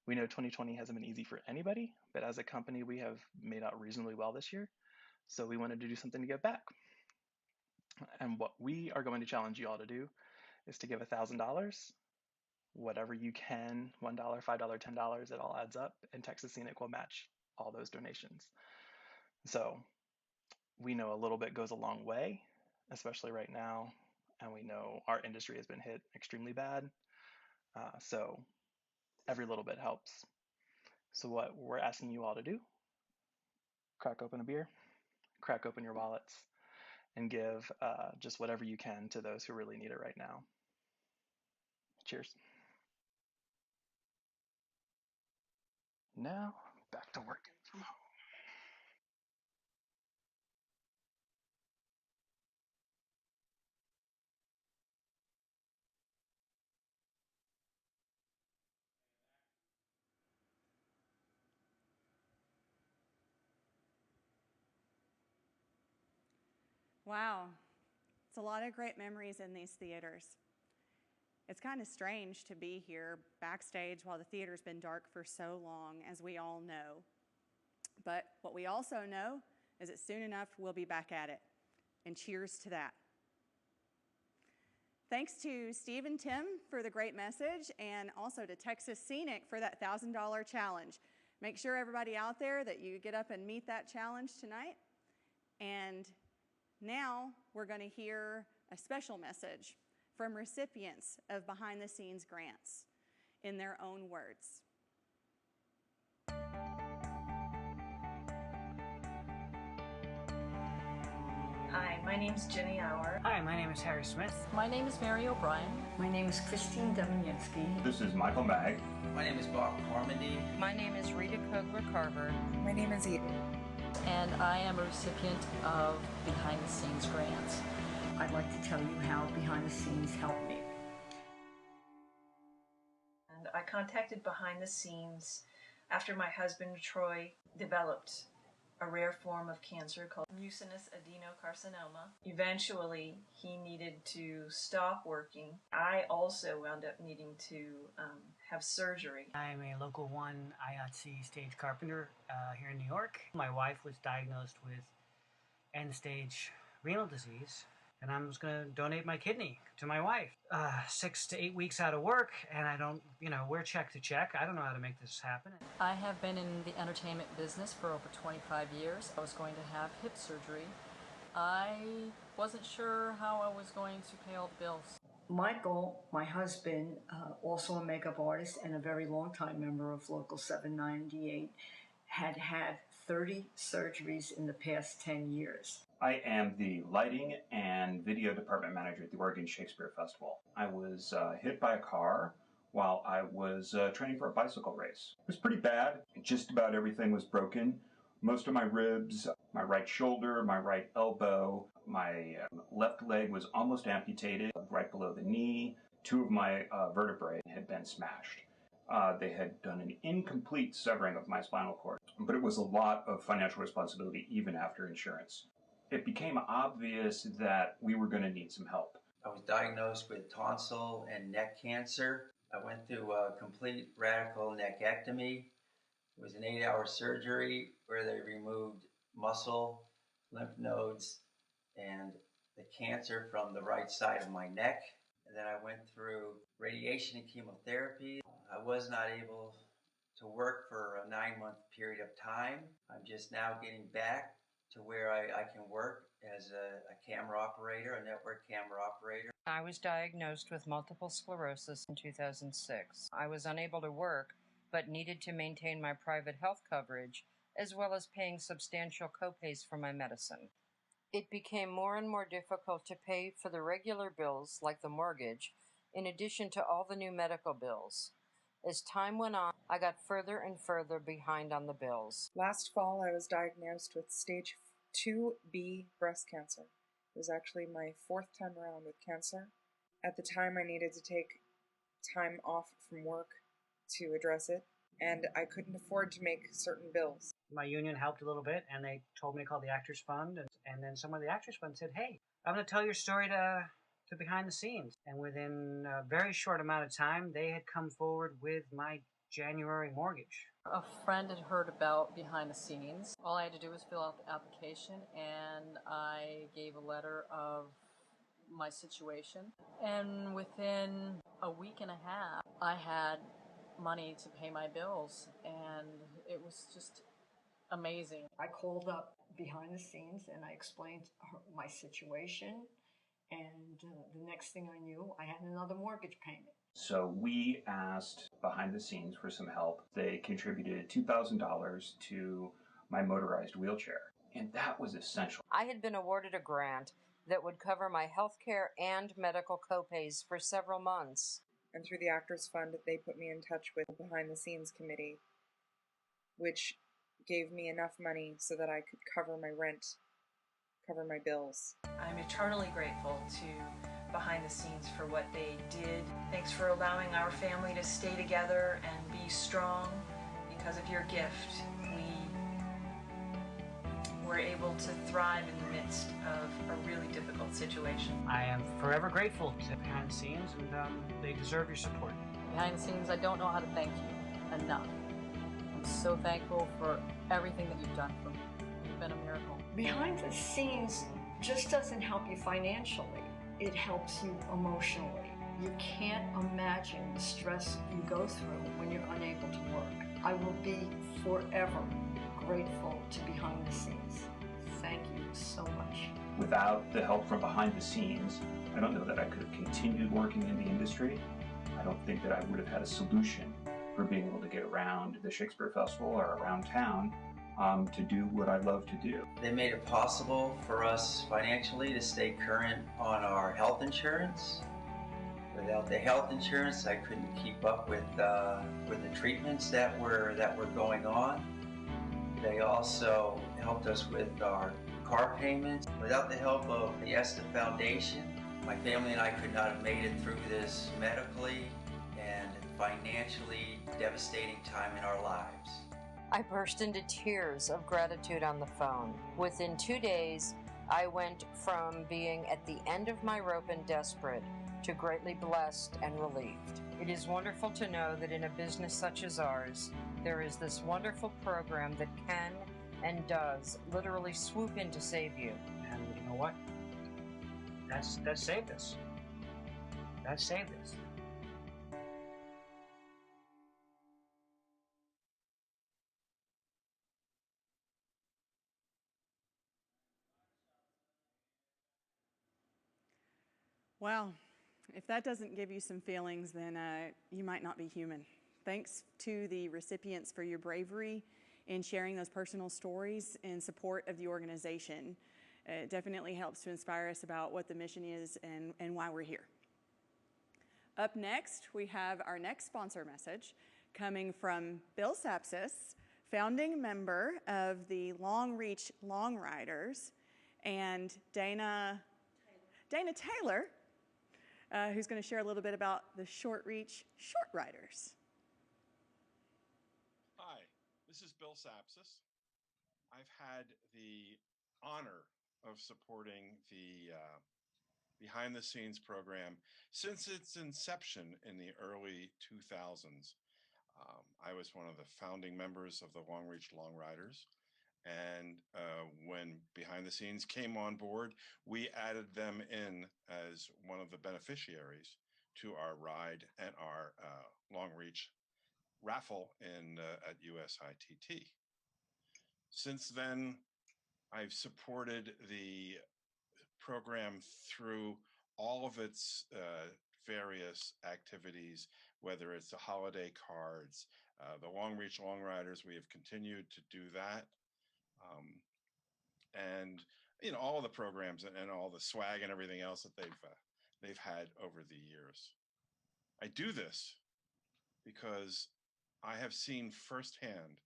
We know 2020 hasn't been easy for anybody, but as a company we have made out reasonably well this year, so we wanted to do something to give back. And what we are going to challenge you all to do is to give $1,000, whatever you can, $1, $5, $10, it all adds up, and Texas Scenic will match all those donations. So we know a little bit goes a long way, especially right now, and we know our industry has been hit extremely bad, so every little bit helps. So what we're asking you all to do, crack open a beer, crack open your wallets, and give just whatever you can to those who really need it right now. Cheers. Now, back to working from home. Wow, it's a lot of great memories in these theaters. It's kind of strange to be here backstage while the theater's been dark for so long, as we all know. But what we also know is that soon enough we'll be back at it. And cheers to that. Thanks to Steve and Tim for the great message, and also to Texas Scenic for that $1,000 challenge. Make sure everybody out there that you get up and meet that challenge tonight. And now we're going to hear a special message from recipients of behind the scenes grants in their own words. Hi, my name's Jenny Auer. Hi, my name is Harry Smith. My name is Mary O'Brien. My name is Christine Demoninsky. This is Michael Mag. My name is Bob Cormandy. My name is Rita Kogler-Carver. My name is Eden. And I am a recipient of Behind the Scenes grants. I'd like to tell you how Behind the Scenes helped me. And I contacted Behind the Scenes after my husband Troy developed a rare form of cancer called mucinous adenocarcinoma. Eventually, he needed to stop working. I also wound up needing to have surgery. I'm a local 1 IATC stage carpenter here in New York. My wife was diagnosed with end-stage renal disease, and I was going to donate my kidney to my wife. 6 to 8 weeks out of work, and I don't, we're check to check. I don't know how to make this happen. I have been in the entertainment business for over 25 years. I was going to have hip surgery. I wasn't sure how I was going to pay all the bills. Michael, my husband, also a makeup artist and a very long-time member of Local 798, had 30 surgeries in the past 10 years. I am the lighting and video department manager at the Oregon Shakespeare Festival. I was hit by a car while I was training for a bicycle race. It was pretty bad. Just about everything was broken. Most of my ribs, my right shoulder, my right elbow, my left leg was almost amputated right below the knee. 2 of my vertebrae had been smashed. They had done an incomplete severing of my spinal cord, but it was a lot of financial responsibility even after insurance. It became obvious that we were going to need some help. I was diagnosed with tonsil and neck cancer. I went through a complete radical neckectomy. It was an 8-hour surgery where they removed muscle, lymph nodes, and the cancer from the right side of my neck. And then I went through radiation and chemotherapy. I was not able to work for a 9-month period of time. I'm just now getting back to where I can work as a camera operator, a network camera operator. I was diagnosed with multiple sclerosis in 2006. I was unable to work, but needed to maintain my private health coverage, as well as paying substantial copays for my medicine. It became more and more difficult to pay for the regular bills, like the mortgage, in addition to all the new medical bills. As time went on, I got further and further behind on the bills. Last fall, I was diagnosed with stage 2B breast cancer. It was actually my 4th time around with cancer. At the time, I needed to take time off from work to address it, and I couldn't afford to make certain bills. My union helped a little bit, and they told me to call the Actors Fund, and then someone at the Actors Fund said, hey, I'm going to tell your story to Behind the Scenes. And within a very short amount of time, they had come forward with my January mortgage. A friend had heard about Behind the Scenes. All I had to do was fill out the application, and I gave a letter of my situation. And within a week and a half, I had money to pay my bills, and it was just amazing. I called up Behind the Scenes and I explained my situation, and the next thing I knew, I had another mortgage payment. So we asked Behind the Scenes for some help. They contributed $2,000 to my motorized wheelchair, and that was essential. I had been awarded a grant that would cover my health care and medical copays for several months. And through the Actors Fund, they put me in touch with the Behind the Scenes committee, which gave me enough money so that I could cover my rent, cover my bills. I'm eternally grateful to Behind the Scenes for what they did. Thanks for allowing our family to stay together and be strong. Because of your gift, we were able to thrive in the midst of a really difficult situation. I am forever grateful to Behind the Scenes, and they deserve your support. Behind the Scenes, I don't know how to thank you enough. I'm so thankful for everything that you've done for me. You've been a miracle. Behind the Scenes just doesn't help you financially. It helps you emotionally. You can't imagine the stress you go through when you're unable to work. I will be forever grateful to Behind the Scenes. Thank you. thank you so much. Without the help from behind the scenes, I don't know that I could have continued working in the industry. I don't think that I would have had a solution for being able to get around the Shakespeare Festival or around town to do what I love to do. They made it possible for us financially to stay current on our health insurance. Without the health insurance, I couldn't keep up with the treatments that were going on. They also helped us with our car payments. Without the help of the ESTA Foundation, my family and I could not have made it through this medically and financially devastating time in our lives. I burst into tears of gratitude on the phone. Within 2 days, I went from being at the end of my rope and desperate to greatly blessed and relieved. It is wonderful to know that in a business such as ours, there is this wonderful program that can and does literally swoop in to save you. And you know what? That saved us. That saved us. Wow, if that doesn't give you some feelings, then you might not be human. Thanks to the recipients for your bravery in sharing those personal stories in support of the organization. It definitely helps to inspire us about what the mission is and why we're here. Up next, we have our next sponsor message coming from Bill Sapsis, founding member of the Long Reach Long Riders, and Dana Taylor, who's going to share a little bit about the Short Reach Short Riders. Hi, this is Bill Sapsis. I've had the honor of supporting the behind the scenes program since its inception in the early 2000s. I was one of the founding members of the Long Reach Long Riders. And when Behind the Scenes came on board, we added them in as one of the beneficiaries to our ride and our Long Reach raffle at USITT. Since then, I've supported the program through all of its various activities, whether it's the holiday cards, the Long Reach Long Riders. We have continued to do that. And you know, all the programs and all the swag and everything else that they've had over the years. I do this because I have seen firsthand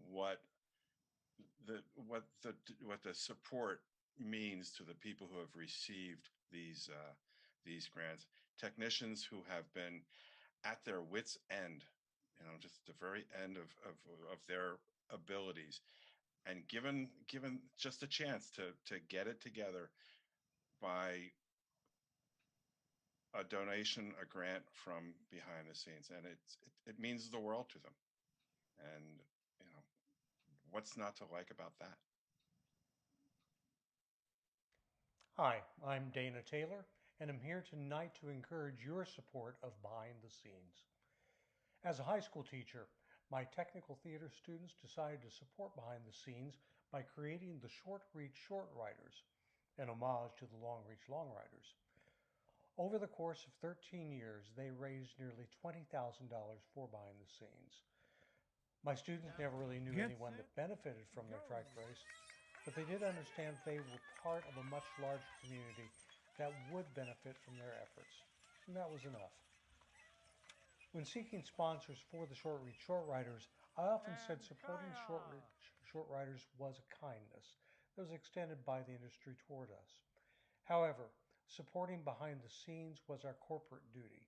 what the support means to the people who have received these grants. Technicians who have been at their wits' end, you know, just the very end of their abilities, and given just a chance to get it together by a donation, a grant from behind the scenes, and it means the world to them. And you know, what's not to like about that? Hi, I'm Dana Taylor, and I'm here tonight to encourage your support of Behind the Scenes. As a high school teacher, my technical theater students decided to support Behind the Scenes by creating the Short Reach Short Riders, an homage to the Long Reach Long Riders. Over the course of 13 years, they raised nearly $20,000 for Behind the Scenes. My students never really knew anyone that benefited from their trike race, but they did understand they were part of a much larger community that would benefit from their efforts, and that was enough. When seeking sponsors for the Short Reach Short Riders, I often said supporting Short Reach Short Riders was a kindness that was extended by the industry toward us. However, supporting Behind the Scenes was our corporate duty.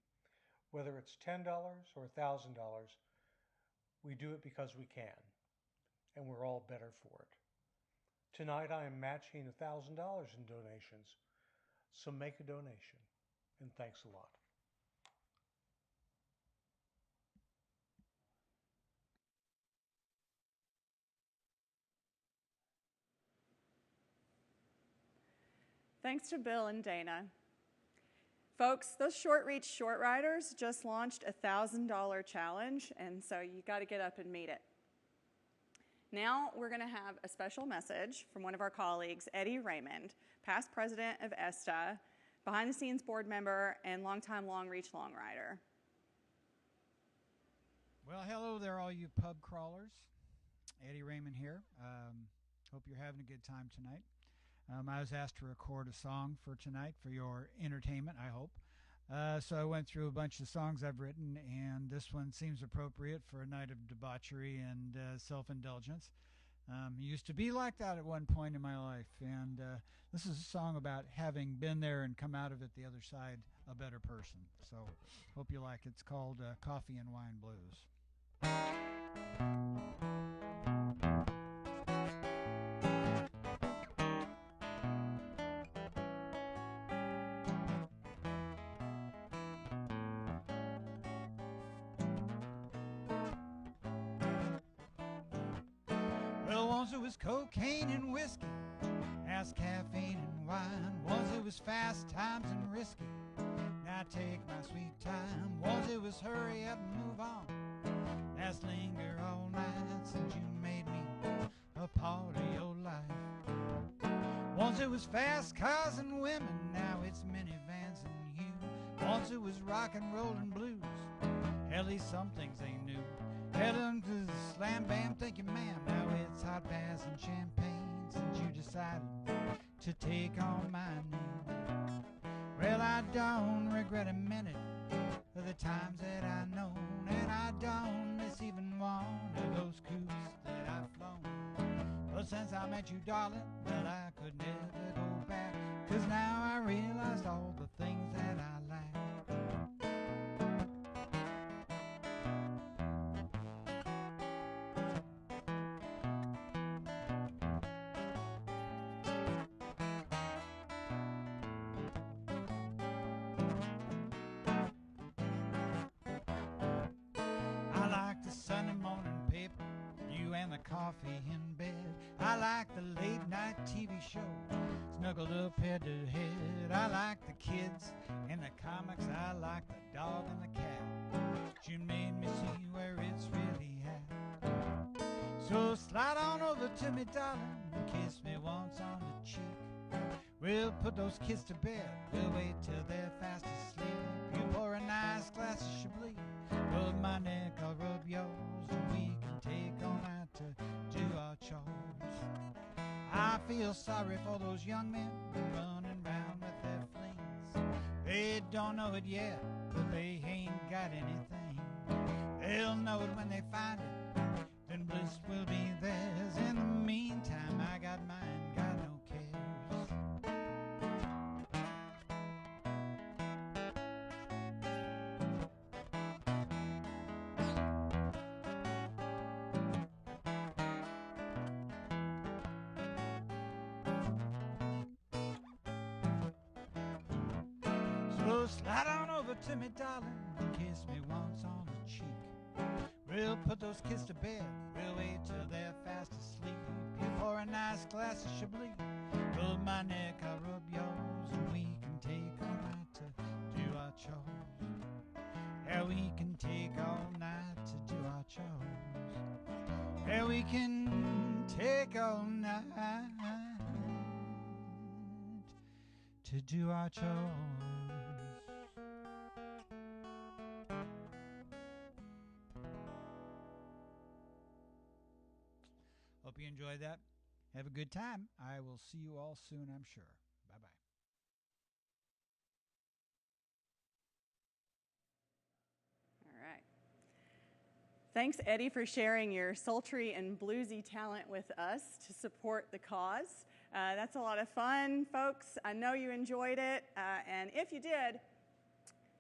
Whether it's $10 or $1,000, we do it because we can, and we're all better for it. Tonight I am matching $1,000 in donations, so make a donation, and thanks a lot. Thanks to Bill and Dana. Folks, those Short Reach Short Riders just launched a $1,000 challenge, and so you got to get up and meet it. Now we're going to have a special message from one of our colleagues, Eddie Raymond, past president of ESTA, behind-the-scenes board member, and longtime Long Reach Long Rider. Well, hello there, all you pub crawlers. Eddie Raymond here. Hope you're having a good time tonight. I was asked to record a song for tonight for your entertainment, I hope. So I went through a bunch of songs I've written, and this one seems appropriate for a night of debauchery and self-indulgence. It used to be like that at one point in my life, and this is a song about having been there and come out of it the other side a better person. So hope you like it. It's called Coffee and Wine Blues. Well, once it was cocaine and whiskey, as caffeine and wine. Once it was fast times and risky, now take my sweet time. Once it was hurry up and move on, that's linger all night since you made me a part of your life. Once it was fast cars and women, now it's minivans and you. Once it was rock and roll and blues, at least some things ain't new. Head on to the slam bam, thank you ma'am. Now it's hot baths and champagne since you decided to take on my name. Well, I don't regret a minute of the times that I known, and I don't miss even one of those coops that I've flown. But since I met you, darling, well, I could never go back, 'cause now I realized all the things that I lacked. I like the Sunday morning paper, you and the coffee in bed. I like the late night TV show, snuggled up head to head. I like the kids and the comics, I like the dog and the cat. You made me see where it's really at. So slide on over to me, darling, and kiss me once on the cheek. We'll put those kids to bed, we'll wait till they're fast asleep. You pour a nice glass of Chablis, rub my neck, I'll rub yours, and we can take all night to do our chores. I feel sorry for those young men running round with their flings. They don't know it yet, but they ain't got anything. They'll know it when they find it, then bliss will be theirs. In the meantime, I got mine, got no cares. So slide on over to me, darling, and kiss me once on the cheek. We'll put those kids to bed, we'll wait till they're fast asleep. You pour a nice glass of Chablis, rub my neck, I'll rub yours, and we can take all night to do our chores. Yeah, we can take all night to do our chores. Yeah, we can take all night to do our chores. Hope you enjoyed that. Have a good time. I will see you all soon, I'm sure. Bye-bye. All right. Thanks, Eddie, for sharing your sultry and bluesy talent with us to support the cause. That's a lot of fun, folks. I know you enjoyed it. And if you did,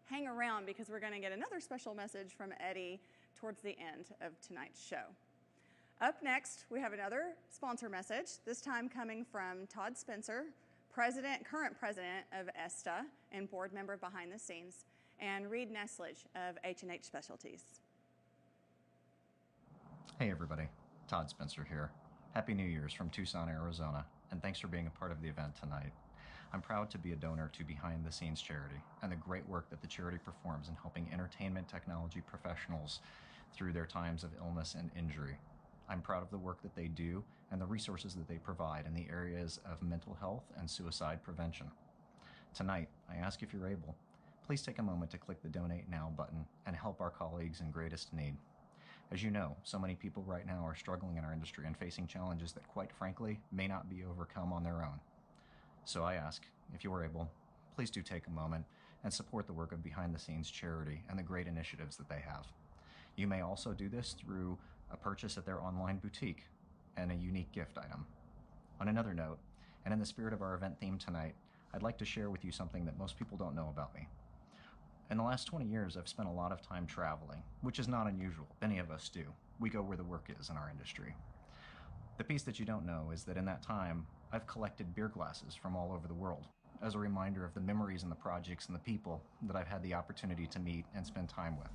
hang around because we're going to get another special message from Eddie towards the end of tonight's show. Up next, we have another sponsor message, this time coming from Todd Spencer, current president of ESTA and board member behind the scenes, and Reed Nesledge of H&H Specialties. Hey everybody, Todd Spencer here. Happy New Year's from Tucson, Arizona, and thanks for being a part of the event tonight. I'm proud to be a donor to Behind the Scenes Charity and the great work that the charity performs in helping entertainment technology professionals through their times of illness and injury. I'm proud of the work that they do and the resources that they provide in the areas of mental health and suicide prevention. Tonight, I ask if you're able, please take a moment to click the Donate Now button and help our colleagues in greatest need. As you know, so many people right now are struggling in our industry and facing challenges that, quite frankly, may not be overcome on their own. So I ask, if you are able, please do take a moment and support the work of Behind the Scenes Charity and the great initiatives that they have. You may also do this through a purchase at their online boutique and a unique gift item. On another note, and in the spirit of our event theme tonight, I'd like to share with you something that most people don't know about me. In the last 20 years, I've spent a lot of time traveling, which is not unusual. Many of us do. We go where the work is in our industry. The piece that you don't know is that in that time, I've collected beer glasses from all over the world as a reminder of the memories and the projects and the people that I've had the opportunity to meet and spend time with.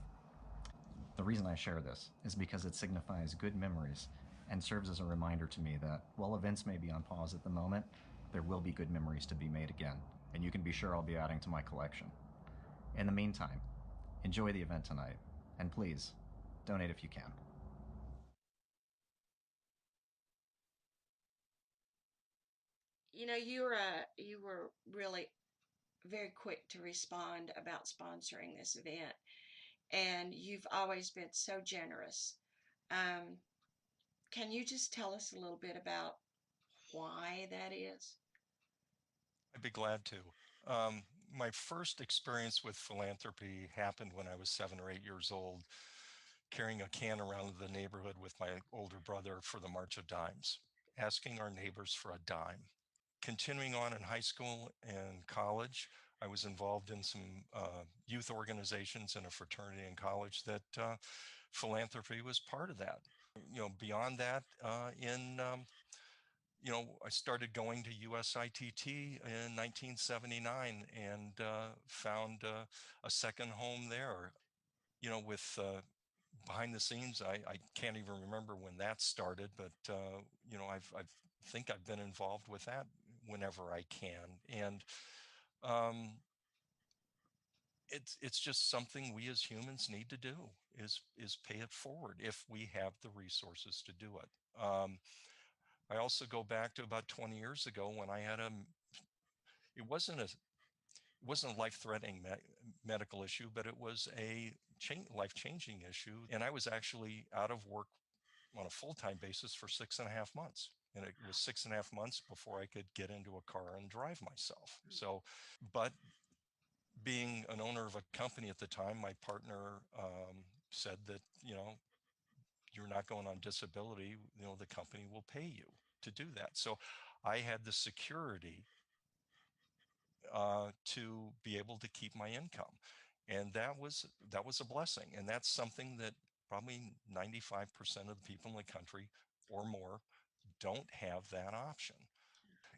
The reason I share this is because it signifies good memories and serves as a reminder to me that while events may be on pause at the moment, there will be good memories to be made again, and you can be sure I'll be adding to my collection. In the meantime, enjoy the event tonight, and please, donate if you can. You know, you were really very quick to respond about sponsoring this event, and you've always been so generous. Can you just tell us a little bit about why that is? I'd be glad to. My first experience with philanthropy happened when I was 7 or 8 years old, carrying a can around the neighborhood with my older brother for the March of Dimes, asking our neighbors for a dime. Continuing on in high school and college, I was involved in some youth organizations and a fraternity in college that philanthropy was part of that. Beyond that, I started going to USITT in 1979 and found a second home there. With behind the scenes, I can't even remember when that started, but I think I've been involved with that whenever I can, and it's just something we as humans need to do is pay it forward if we have the resources to do it. I also go back to about 20 years ago when I had it wasn't a life-threatening medical issue, but it was a life-changing issue. And I was actually out of work on a full-time basis for 6.5 months. And it was 6.5 months before I could get into a car and drive myself. So, but being an owner of a company at the time, my partner said that, you're not going on disability, the company will pay you to do that. So I had the security to be able to keep my income. And that was a blessing. And that's something that probably 95% of the people in the country or more don't have that option.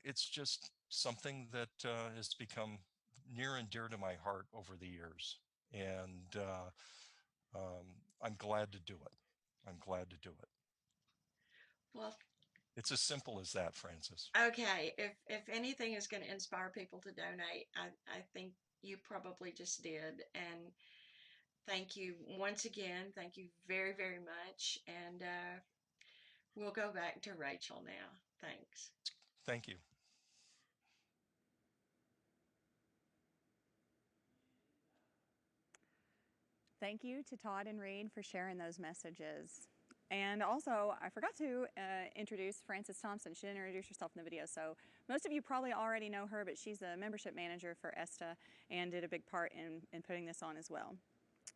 It's just something that has become near and dear to my heart over the years. And I'm glad to do it. I'm glad to do it. Well, it's as simple as that, Frances. Okay, if anything is going to inspire people to donate, I think you probably just did. And thank you once again. Thank you very, very much. And we'll go back to Rachel now. Thanks. Thank you. Thank you to Todd and Reed for sharing those messages. And also, I forgot to introduce Frances Thompson. She didn't introduce herself in the video, so most of you probably already know her, but she's a membership manager for ESTA and did a big part in putting this on as well.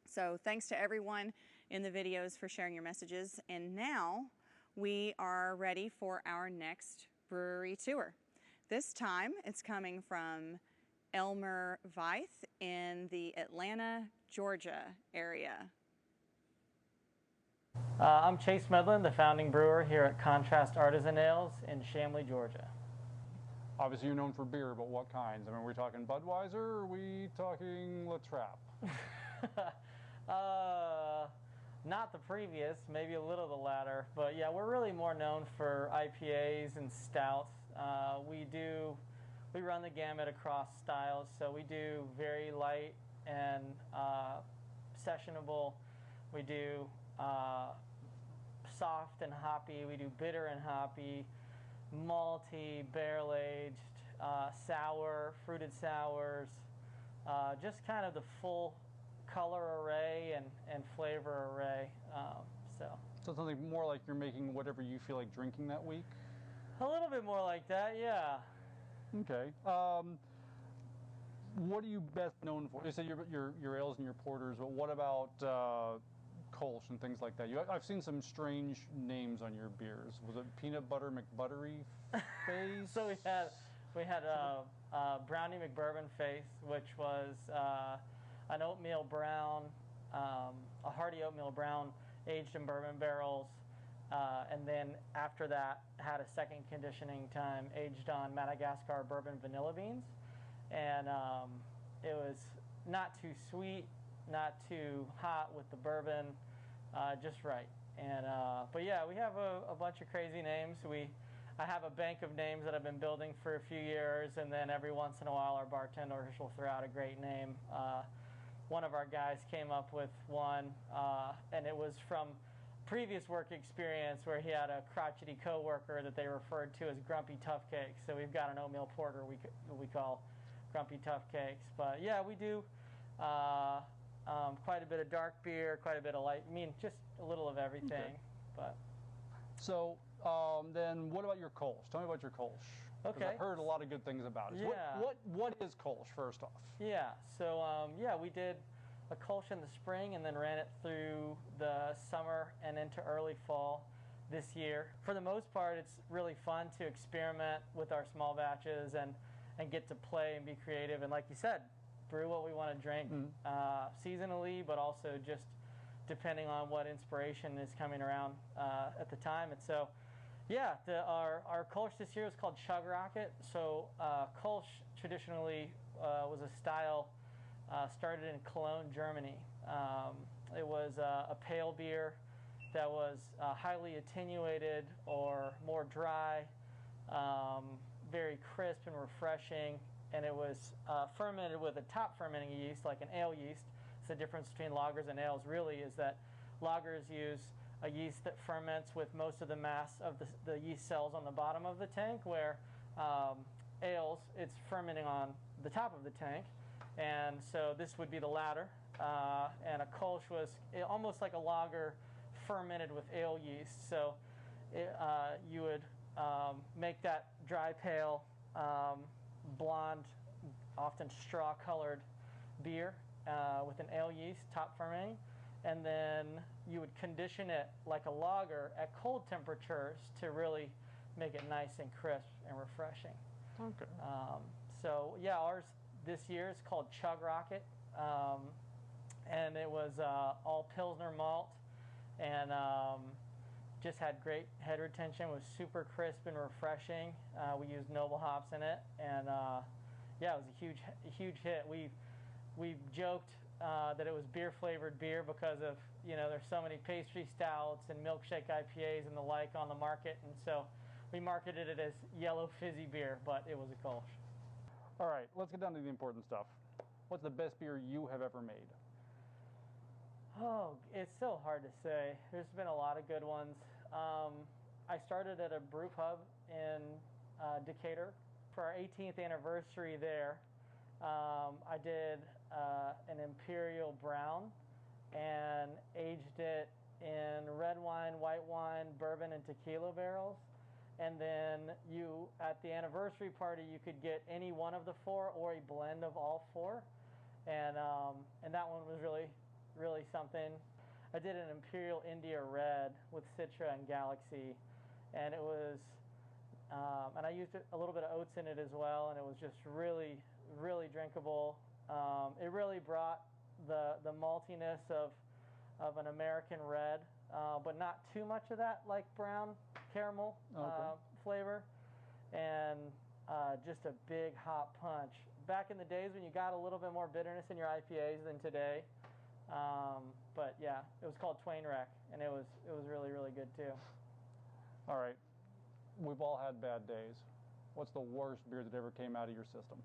So thanks to everyone in the videos for sharing your messages. And now we are ready for our next brewery tour. This time it's coming from Elmer Veith in the Atlanta, Georgia area. I'm Chase Medlin, the founding brewer here at Contrast Artisan Ales in Chamblee, Georgia. Obviously, you're known for beer, but what kinds? I mean, are we talking Budweiser or are we talking La Trappe? Not the previous, maybe a little the latter, but yeah, we're really more known for IPAs and stouts. We run the gamut across styles, so we do very light and sessionable. We do soft and hoppy. We do bitter and hoppy, malty, barrel-aged, sour, fruited sours, just kind of the full color array and flavor array. So something more like you're making whatever you feel like drinking that week? A little bit more like that, yeah. Okay. What are you best known for? You said your ales and your porters, but what about Kolsch and things like that? I've seen some strange names on your beers. Was it Peanut Butter McButtery Face? So we had Brownie McBourbon Face, which was an oatmeal brown, a hearty oatmeal brown aged in bourbon barrels, and then after that had a second conditioning time aged on Madagascar bourbon vanilla beans. And it was not too sweet, not too hot with the bourbon, just right. And but yeah, we have a bunch of crazy names. I have a bank of names that I've been building for a few years, and then every once in a while our bartenders will throw out a great name. One of our guys came up with one, and it was from previous work experience where he had a crotchety coworker that they referred to as Grumpy Tough Cakes. So we've got an oatmeal porter we call Grumpy Tough Cakes. But yeah, we do quite a bit of dark beer, quite a bit of light. I mean, just a little of everything. Okay. But so then, what about your Kolsch? Tell me about your Kolsch. Okay. I've heard a lot of good things about it. Yeah. What is Kolsch, first off? Yeah. So yeah, we did a Kolsch in the spring and then ran it through the summer and into early fall this year. For the most part, it's really fun to experiment with our small batches and get to play and be creative. And like you said, brew what we want to drink seasonally, but also just depending on what inspiration is coming around at the time. And so, yeah, our Kolsch this year is called Chug Rocket. So Kolsch traditionally was a style started in Cologne, Germany. It was a pale beer that was highly attenuated or more dry, very crisp and refreshing, and it was fermented with a top fermenting yeast like an ale yeast. So the difference between lagers and ales really is that lagers use a yeast that ferments with most of the mass of the yeast cells on the bottom of the tank, where ales, it's fermenting on the top of the tank. And so this would be the latter. And a Kolsch was almost like a lager fermented with ale yeast. So you would make that dry, pale, blonde, often straw-colored beer with an ale yeast top fermenting. And then you would condition it like a lager at cold temperatures to really make it nice and crisp and refreshing. Okay. So yeah, ours this year is called Chug Rocket, and it was all Pilsner malt, and just had great head retention. Was super crisp and refreshing. We used noble hops in it, and yeah, it was a huge hit. We've joked that it was beer flavored beer because of, there's so many pastry stouts and milkshake IPAs and the like on the market, and so we marketed it as yellow fizzy beer, but it was a Kolsch. All right, let's get down to the important stuff. What's the best beer you have ever made? Oh, it's so hard to say. There's been a lot of good ones. I started at a brew pub in Decatur. For our 18th anniversary there, I did an Imperial Brown and aged it in red wine, white wine, bourbon, and tequila barrels. And then at the anniversary party, you could get any one of the four or a blend of all four. And that one was really, really something. I did an Imperial India Red with Citra and Galaxy, and it was, and I used a little bit of oats in it as well, and it was just really, really drinkable. It really brought the maltiness of an American red, but not too much of that like brown caramel flavor, and just a big hot punch. Back in the days when you got a little bit more bitterness in your IPAs than today, but yeah, it was called Twain Wreck, and it was really, really good too. All right, we've all had bad days. What's the worst beer that ever came out of your system?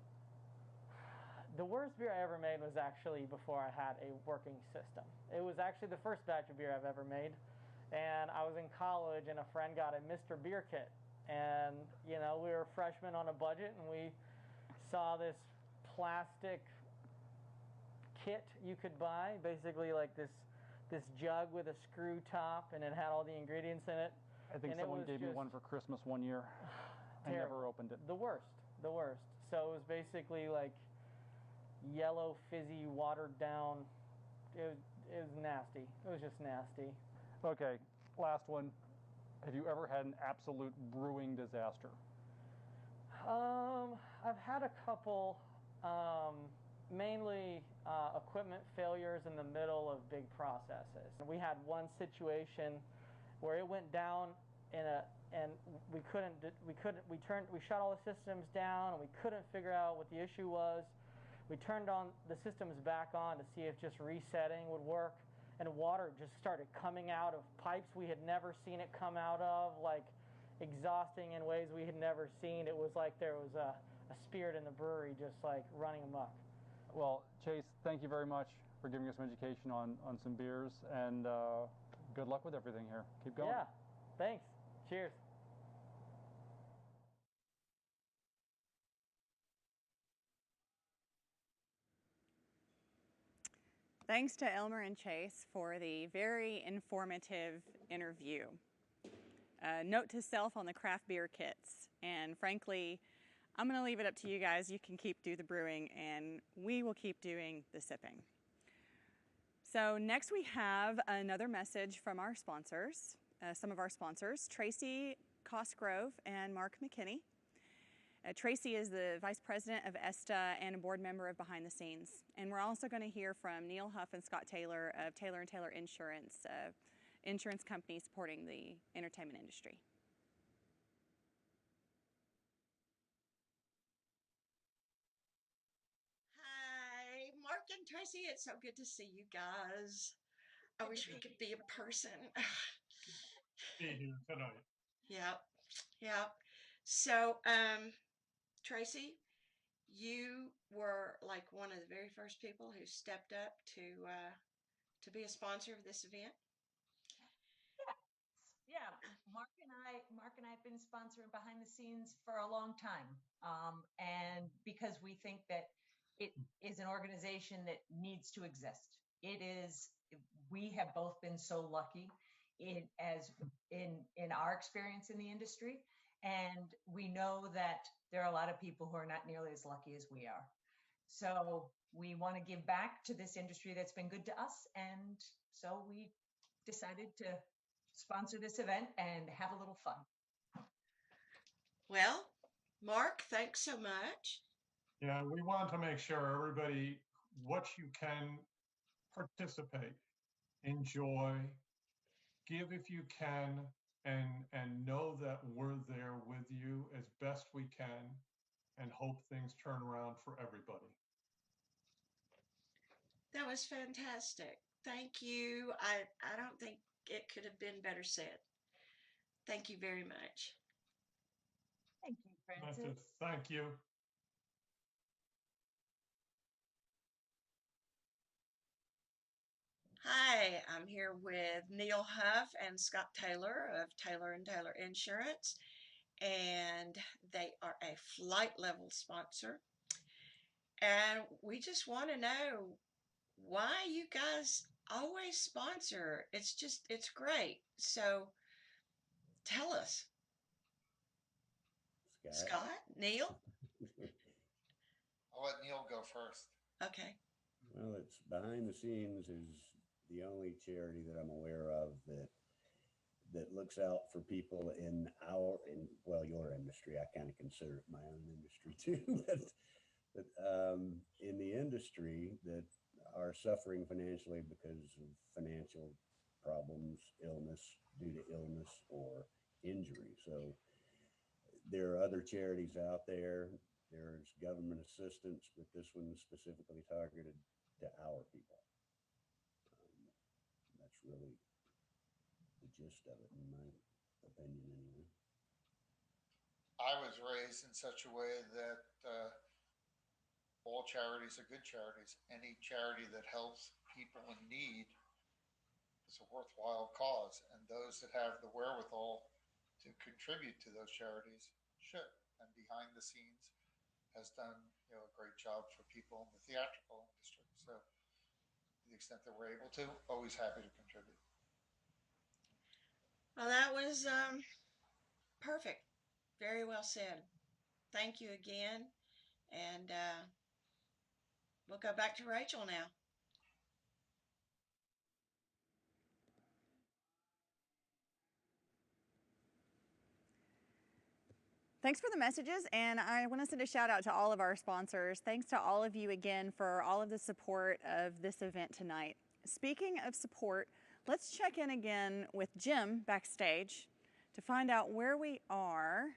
The worst beer I ever made was actually before I had a working system. It was actually the first batch of beer I've ever made, And I was in college, and a friend got a Mr. Beer kit. And, you know, we were freshmen on a budget, and we saw this plastic kit you could buy, basically like this jug with a screw top, and it had all the ingredients in it. I think and someone gave me one for Christmas one year. I never opened it. The worst. So it was basically like yellow, fizzy, watered down. It was nasty. It was just nasty. Okay, last one. Have you ever had an absolute brewing disaster? I've had a couple, mainly equipment failures in the middle of big processes. We had one situation where it went down and we shut all the systems down, and we couldn't figure out what the issue was. We turned on the systems back on to see if just resetting would work, and water just started coming out of pipes we had never seen it come out of, like exhausting in ways we had never seen. It was like there was a spirit in the brewery just like running amok. Well, Chase, thank you very much for giving us some education on some beers, and good luck with everything here. Keep going. Yeah, thanks. Cheers. Thanks to Elmer and Chase for the very informative interview. Note to self on the craft beer kits, and frankly, I'm going to leave it up to you guys. You can do the brewing, and we will keep doing the sipping. So next we have another message from our sponsors, some of our sponsors, Tracy Cosgrove and Mark McKinney. Tracy is the Vice President of ESTA and a board member of Behind the Scenes. And we're also going to hear from Neil Huff and Scott Taylor of Taylor & Taylor Insurance, insurance company supporting the entertainment industry. Hi, Mark and Tracy. It's so good to see you guys. I wish we could be a person. Be here tonight. Yep. So, Tracy, you were like one of the very first people who stepped up to be a sponsor of this event. Yeah. Mark and I have been sponsoring Behind the Scenes for a long time, and because we think that it is an organization that needs to exist. It is. We have both been so lucky in our experience in the industry. And we know that there are a lot of people who are not nearly as lucky as we are. So we want to give back to this industry that's been good to us. And so we decided to sponsor this event and have a little fun. Well, Mark, thanks so much. Yeah, we want to make sure everybody, what you can, participate, enjoy, give if you can, and know that we're there with you as best we can, and hope things turn around for everybody. That was fantastic. Thank you. I don't think it could have been better said. Thank you very much. Thank you, Francis. Thank you. Hi, I'm here with Neil Huff and Scott Taylor of Taylor & Taylor Insurance, and they are a flight level sponsor. And we just want to know why you guys always sponsor. It's great. So tell us. Scott? Neil? I'll let Neil go first. Okay. Well, it's Behind the Scenes is the only charity that I'm aware of that looks out for people in your industry. I kind of consider it my own industry too, but in the industry that are suffering financially because of financial problems, due to illness or injury. So there are other charities out there. There's government assistance, but this one is specifically targeted to our people. That's really the gist of it, in my opinion, anyway. I was raised in such a way that all charities are good charities. Any charity that helps people in need is is a worthwhile cause, and those that have the wherewithal to contribute to those charities should. And behind the scenes has done a great job for people in the theatrical industry. So, to the extent that we're able to, always happy to contribute. Well, that was perfect. Very well said. Thank you again. And we'll go back to Rachel now. Thanks for the messages, and I want to send a shout out to all of our sponsors. Thanks to all of you again for all of the support of this event tonight. Speaking of support, let's check in again with Jim backstage to find out where we are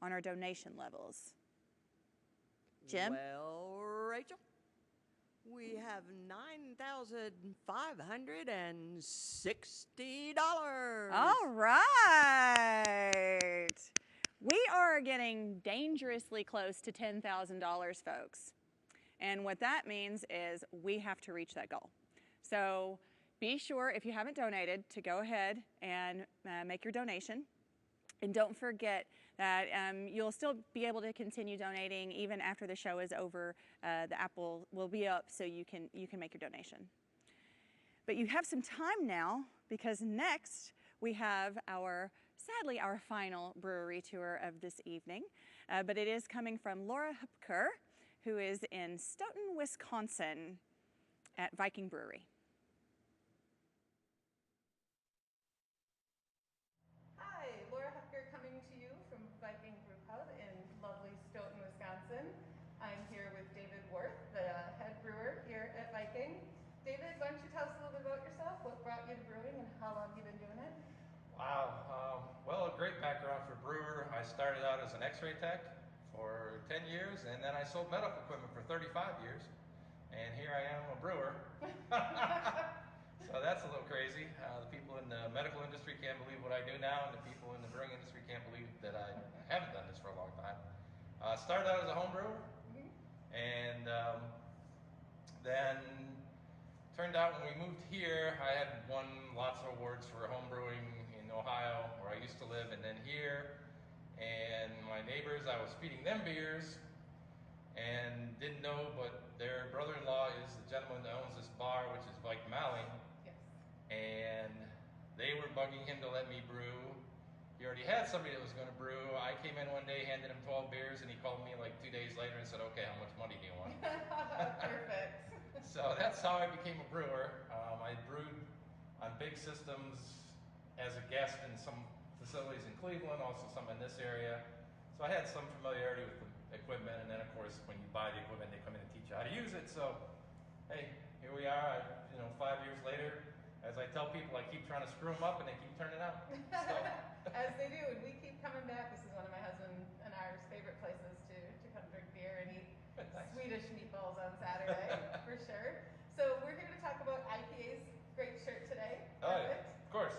on our donation levels. Jim? Well, Rachel, we have $9,560. All right. We are getting dangerously close to $10,000, folks. And what that means is we have to reach that goal. So be sure, if you haven't donated, to go ahead and make your donation. And don't forget that you'll still be able to continue donating even after the show is over. The app will be up so you can make your donation. But you have some time now, because next we have sadly our final brewery tour of this evening. But it is coming from Laura Hupker, who is in Stoughton, Wisconsin at Viking Brewery. Hi, Laura Hupker coming to you from Viking Brewhouse in lovely Stoughton, Wisconsin. I'm here with David Worth, the head brewer here at Viking. David, why don't you tell us a little bit about yourself, what brought you to brewing and how long you've been doing it? Wow, well, a great background for brewer. I started out as an x-ray tech for 10 years, and then I sold medical equipment for 35 years. And here I am, a brewer. So that's a little crazy. The people in the medical industry can't believe what I do now, and the people in the brewing industry can't believe that I haven't done this for a long time. Started out as a home brewer, and then turned out when we moved here, I had won lots of awards for home brewing in Ohio, where I used to live, and then here. And my neighbors, I was feeding them beers, and didn't know, but their brother-in-law is the gentleman that owns this bar, which is Mike Malling. Yes. And they were bugging him to let me brew. He already had somebody that was going to brew. I came in one day, handed him 12 beers, and he called me like 2 days later and said, "Okay, how much money do you want?" Perfect. So that's how I became a brewer. I brewed on big systems as a guest in some facilities in Cleveland, also some in this area. So I had some familiarity with the equipment, and then of course when you buy the equipment, they come in and teach you how to use it. So hey, here we are, 5 years later. As I tell people, I keep trying to screw them up and they keep turning out. So. As they do, and we keep coming back. This is one of my husband and I's favorite places to come drink beer and eat Swedish meatballs on Saturday, for sure. So we're here to talk about IPAs. Great shirt today. Oh, yeah, of course.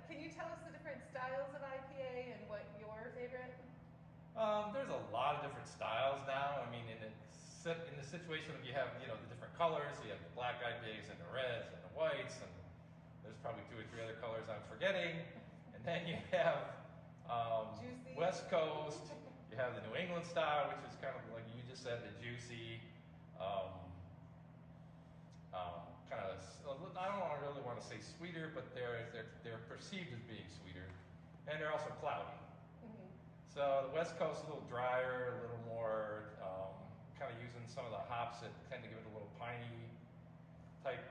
Can you tell us the different styles of IPA and what your favorite? There's a lot of different styles now. I mean, in the situation of you have, the different colors, you have the black IPAs and the reds and the whites, and there's probably 2 or 3 other colors I'm forgetting. And then you have West Coast, you have the New England style, which is kind of like you just said, the juicy, kind of, I don't really want to say sweeter, but they're perceived as being sweeter. And they're also cloudy. So the West Coast is a little drier, a little more kind of using some of the hops that tend to give it a little piney type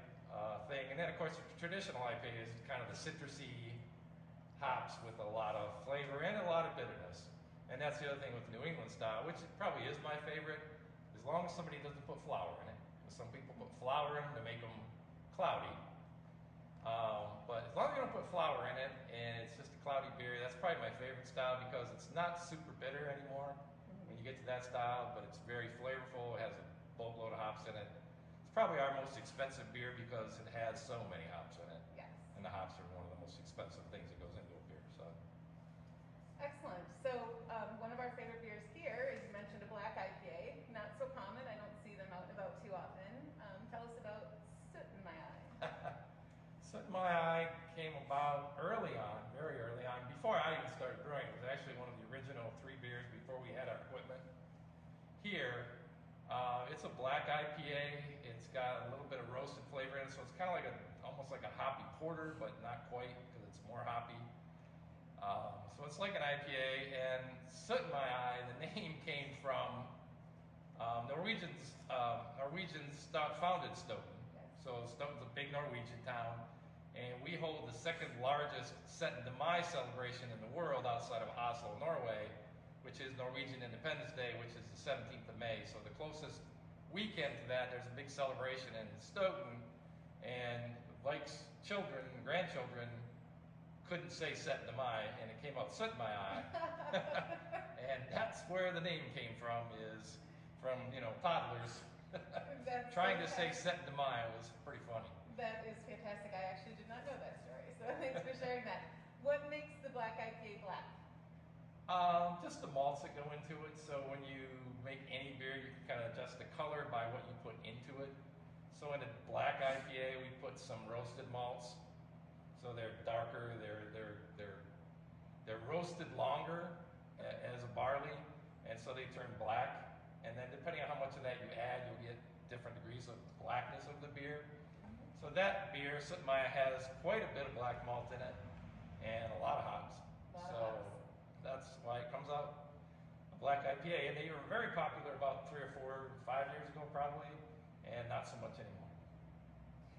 thing. And then of course the traditional IPA is kind of the citrusy hops with a lot of flavor and a lot of bitterness. And that's the other thing with the New England style, which probably is my favorite, as long as somebody doesn't put flour in it. Some people put flour in to make them cloudy. But as long as you don't put flour in it and it's just a cloudy beer, that's probably my favorite style because it's not super bitter anymore when you get to that style, but it's very flavorful. It has a boatload of hops in it. It's probably our most expensive beer because it has so many hops in it. Yes. And the hops are one of the most expensive things that goes into a beer. So. Excellent. So one of our favorite beers here is, you mentioned, a black IPA. Not so common. I don't see them out and about too often. Tell us about Soot in My Eye. My Eye came about early on, very early on, before I even started brewing. It was actually one of the original 3 beers before we had our equipment here. It's a black IPA. It's got a little bit of roasted flavor in it, so it's kind of like almost like a hoppy porter, but not quite because it's more hoppy. So it's like an IPA, and Soot in My Eye, the name came from Norwegians founded Stoughton. So Stoughton's a big Norwegian town, and we hold the 2nd largest Set in Mai celebration in the world outside of Oslo, Norway, which is Norwegian Independence Day, which is the 17th of May. So the closest weekend to that, there's a big celebration in Stoughton, and Mike's children and grandchildren couldn't say Set in Mai, and it came out Soot in My Eye. And that's where the name came from, is from, toddlers trying to say Set in Mai. It was pretty funny. That is fantastic. I actually did not know that story, so thanks for sharing that. What makes the black IPA black? Just the malts that go into it. So when you make any beer, you can kind of adjust the color by what you put into it. So in a black IPA, we put some roasted malts. So they're darker, they're roasted longer as a barley, and so they turn black. And then depending on how much of that you add, you'll get different degrees of blackness of the beer. So that beer, Soot in My Eye, has quite a bit of black malt in it and a lot of hops. So that's why it comes out a black IPA. And they were very popular about 3 or 4, 5 years ago probably, and not so much anymore.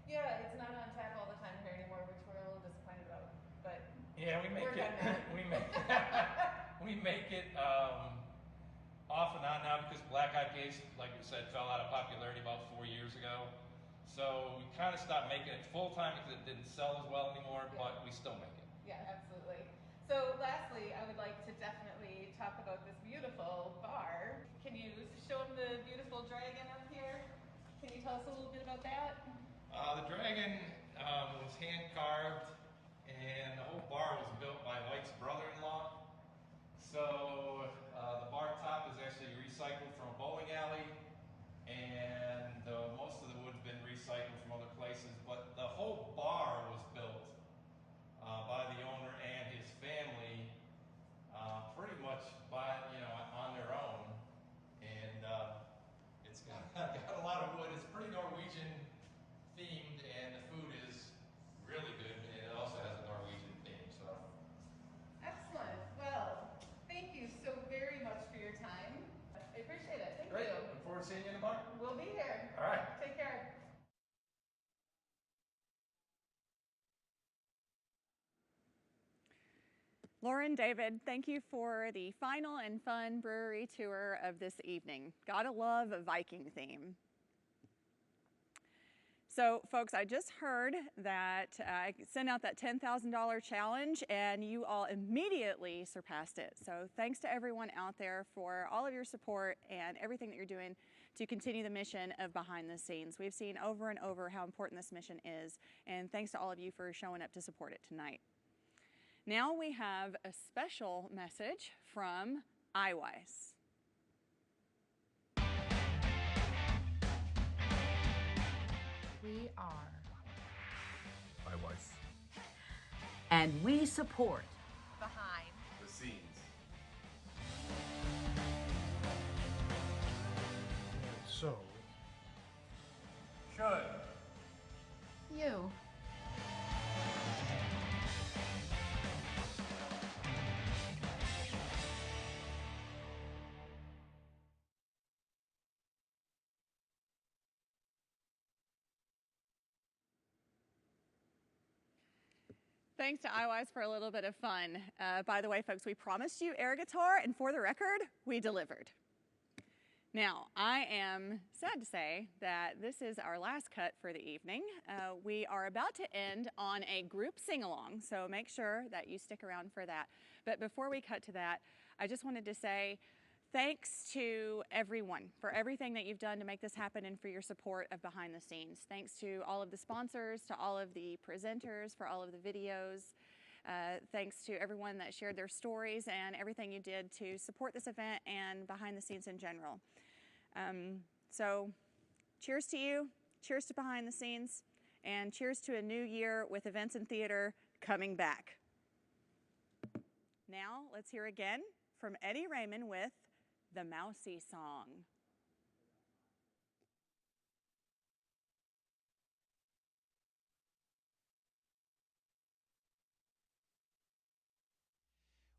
Yeah, it's not on tap all the time here anymore, which we're a little disappointed about. But yeah, we make it off and on now because black IPAs, like we said, fell out of popularity about 4 years ago. So we kind of stopped making it full time because it didn't sell as well anymore, but we still make it. Yeah, absolutely. So lastly, I would like to definitely talk about this beautiful bar. Can you show them the beautiful dragon up here? Can you tell us a little bit about that? The dragon was hand carved, and the whole bar was built by Mike's brother-in-law. So the bar top is actually recycled from a bowling alley, and most of the wood's been recycled from other places. But the whole bar was built by the owner and his family, pretty much on their own, and it's got a lot of wood. It's pretty Norwegian themed, and the food is really good, and it also has a Norwegian theme. So Excellent. Well, thank you so very much for your time. I appreciate it. Thank great. you. Look forward to seeing you in the bar. We'll be here. All right. Take care. Lauren, David, thank you for the final and fun brewery tour of this evening. Gotta love a Viking theme. So folks, I just heard that I sent out that $10,000 challenge and you all immediately surpassed it. So thanks to everyone out there for all of your support and everything that you're doing to continue the mission of Behind the Scenes. We've seen over and over how important this mission is, and thanks to all of you for showing up to support it tonight. Now we have a special message from iWise. We are iWise. and we support Behind The Scenes. So, should you. Thanks to iWise for a little bit of fun. By the way, folks, we promised you air guitar, and for the record, we delivered. Now, I am sad to say that this is our last cut for the evening. We are about to end on a group sing-along, so make sure that you stick around for that. But before we cut to that, I just wanted to say thanks to everyone for everything that you've done to make this happen and for your support of Behind the Scenes. Thanks to all of the sponsors, to all of the presenters for all of the videos. Thanks to everyone that shared their stories and everything you did to support this event and Behind the Scenes in general. So cheers to you, cheers to Behind the Scenes, and cheers to a new year with events and theater coming back. Now, let's hear again from Eddie Raymond with the Mousy Song.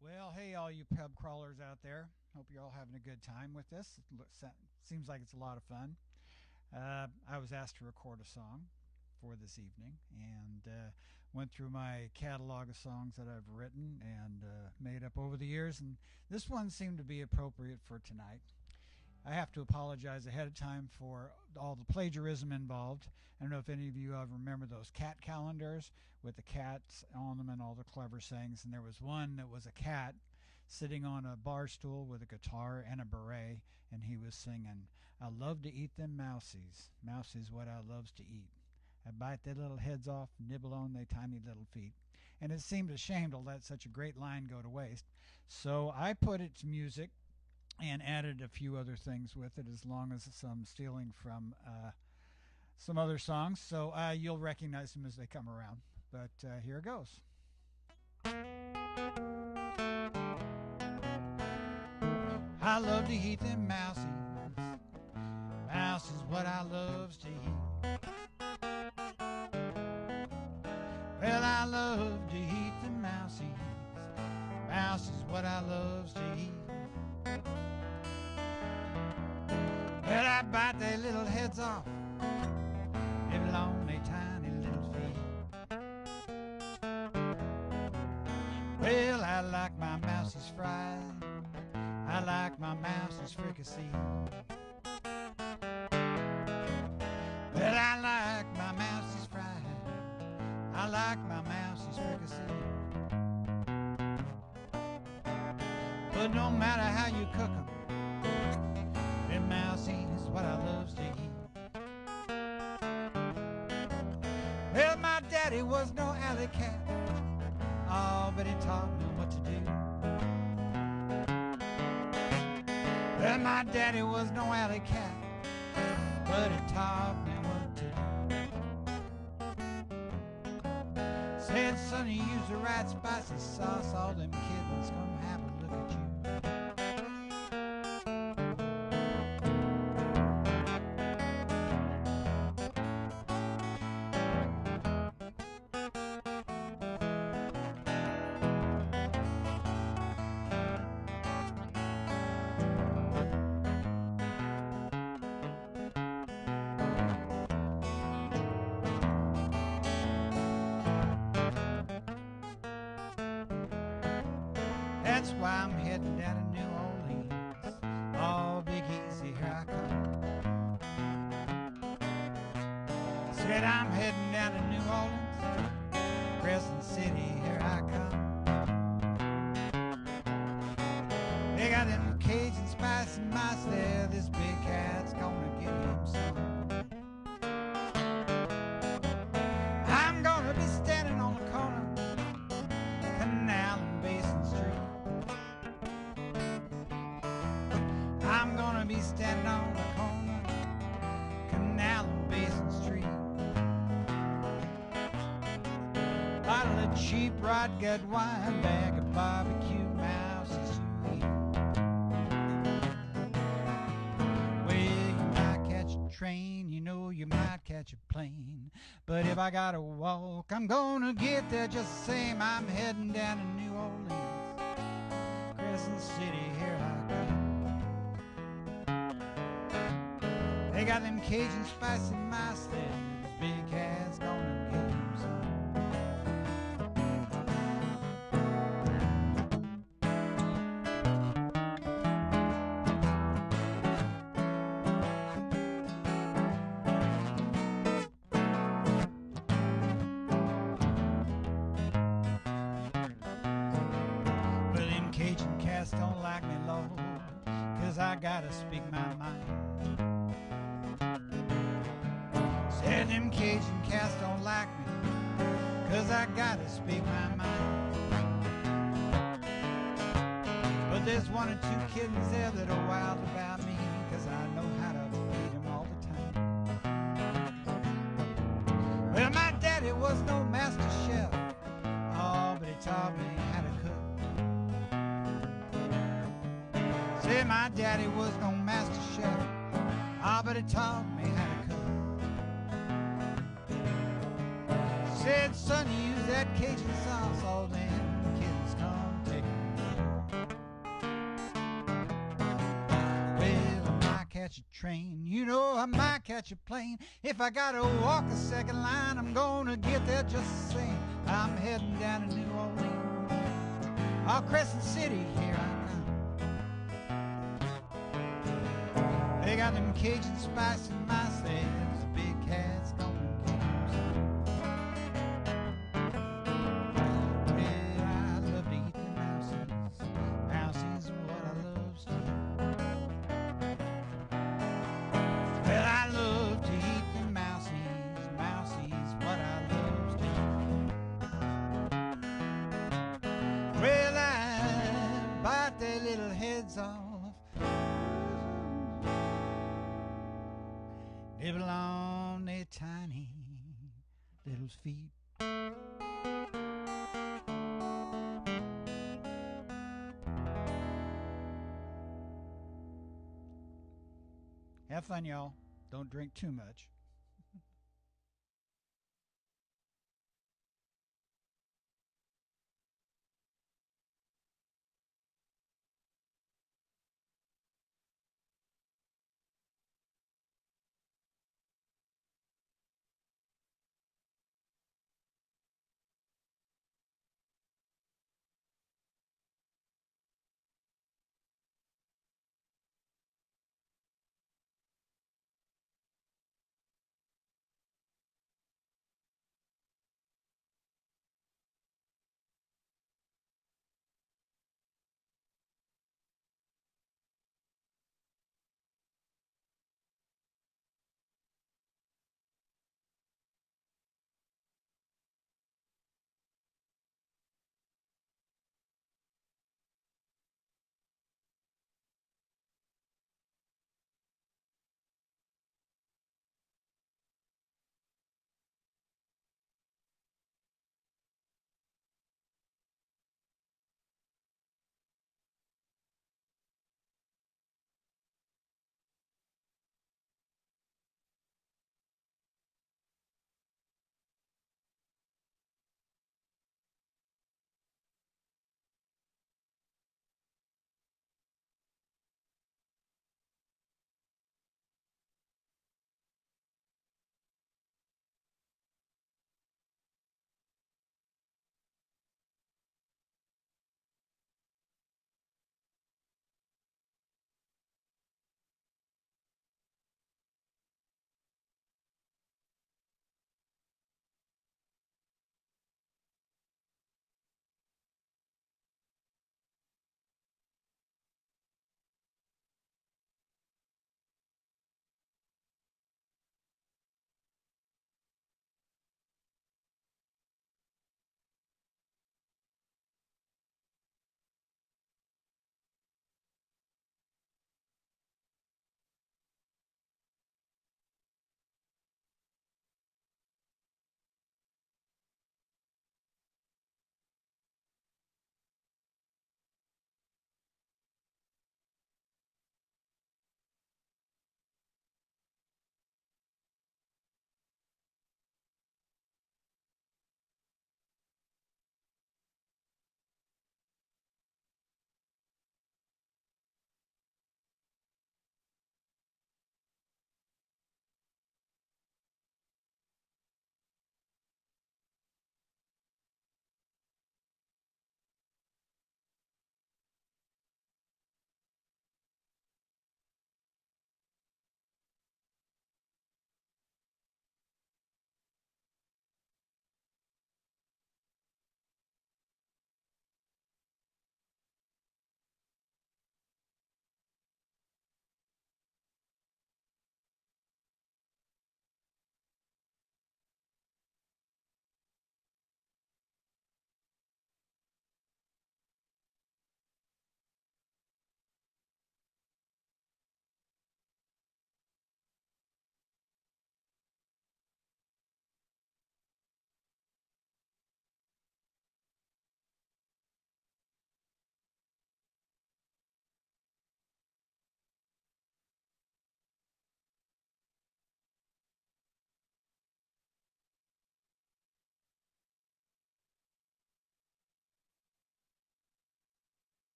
Well, hey, all you pub crawlers out there. Hope you're all having a good time with this. Seems like it's a lot of fun. I was asked to record a song for this evening and went through my catalog of songs that I've written and made up over the years, and this one seemed to be appropriate for tonight. I have to apologize ahead of time for all the plagiarism involved. I don't know if any of you remember those cat calendars with the cats on them and all the clever sayings, and there was one that was a cat sitting on a bar stool with a guitar and a beret, and he was singing, "I love to eat them mousies, mousies what I loves to eat. I bite their little heads off, nibble on their tiny little feet." And it seemed a shame to let such a great line go to waste. So I put it to music and added a few other things with it, as long as some stealing from some other songs. So you'll recognize them as they come around. But here it goes. I love to eat them mousies. Mouse is what I loves to eat. Well, I love to eat them mousies. Mouse is what I loves to eat. Well, I bite their little heads off, nibble on their tiny little feet. Well, I like my mousies fried. I like my mousies fricasseed. Well, I like my mousies fried. I like my mousies fricasseed. But no matter how you cook them, them mousies is what I loves to eat. Well, my daddy was no alley cat. Oh, but he taught me what to do. Well, my daddy was no alley cat, but he taught me what to do. Said, son, you use the right spicy sauce, all them kittens come have a look at you. That's why I'm heading down to New Orleans. Oh, Big Easy, here I come. Said I'm heading down to New Orleans, Crescent City, here I come. They got them Cajun spicy mice there. This big cat's gonna get him some. I'm gonna be standing on the corner, Canal and Basin Street. I'm gonna be standing on the corner, Canal and Basin Street. Bottle of cheap rot gut wine, bag of barbecue mouses to eat. Well, you might catch a train, you know you might catch a plane, but if I gotta walk, I'm gonna get there just the same. I'm heading down to New Orleans, Crescent City, here I come. They got them Cajun spicy mice there. This big cat's gonna get him some. Well, them Cajun cats don't like me, Lord, 'cause I gotta speak my mind. Said them Cajun cats don't like me, 'cause I gotta speak my mind. But there's one or two kittens there that are wild about me, 'cause I know how to feed them all the time. Well, taught me how to cook. Said my daddy was no master chef, but he taught me how to cook. Said, son, you use that Cajun sauce, all them kids come take it. Well, I might catch a train, you know I might catch a plane. If I gotta walk a second line, I'm gonna get there just the same. I'm heading down to New Orleans, Crescent City, here I come. They got them Cajun spice in my says, the big cat's gonna get some. Well, I love to eat the mousies, mousies are what I love to eat. Well, I love to eat the mousies, mousies what I love to eat. Well, I bite their little heads off, nibble on their tiny little feet. Have fun, y'all. Don't drink too much.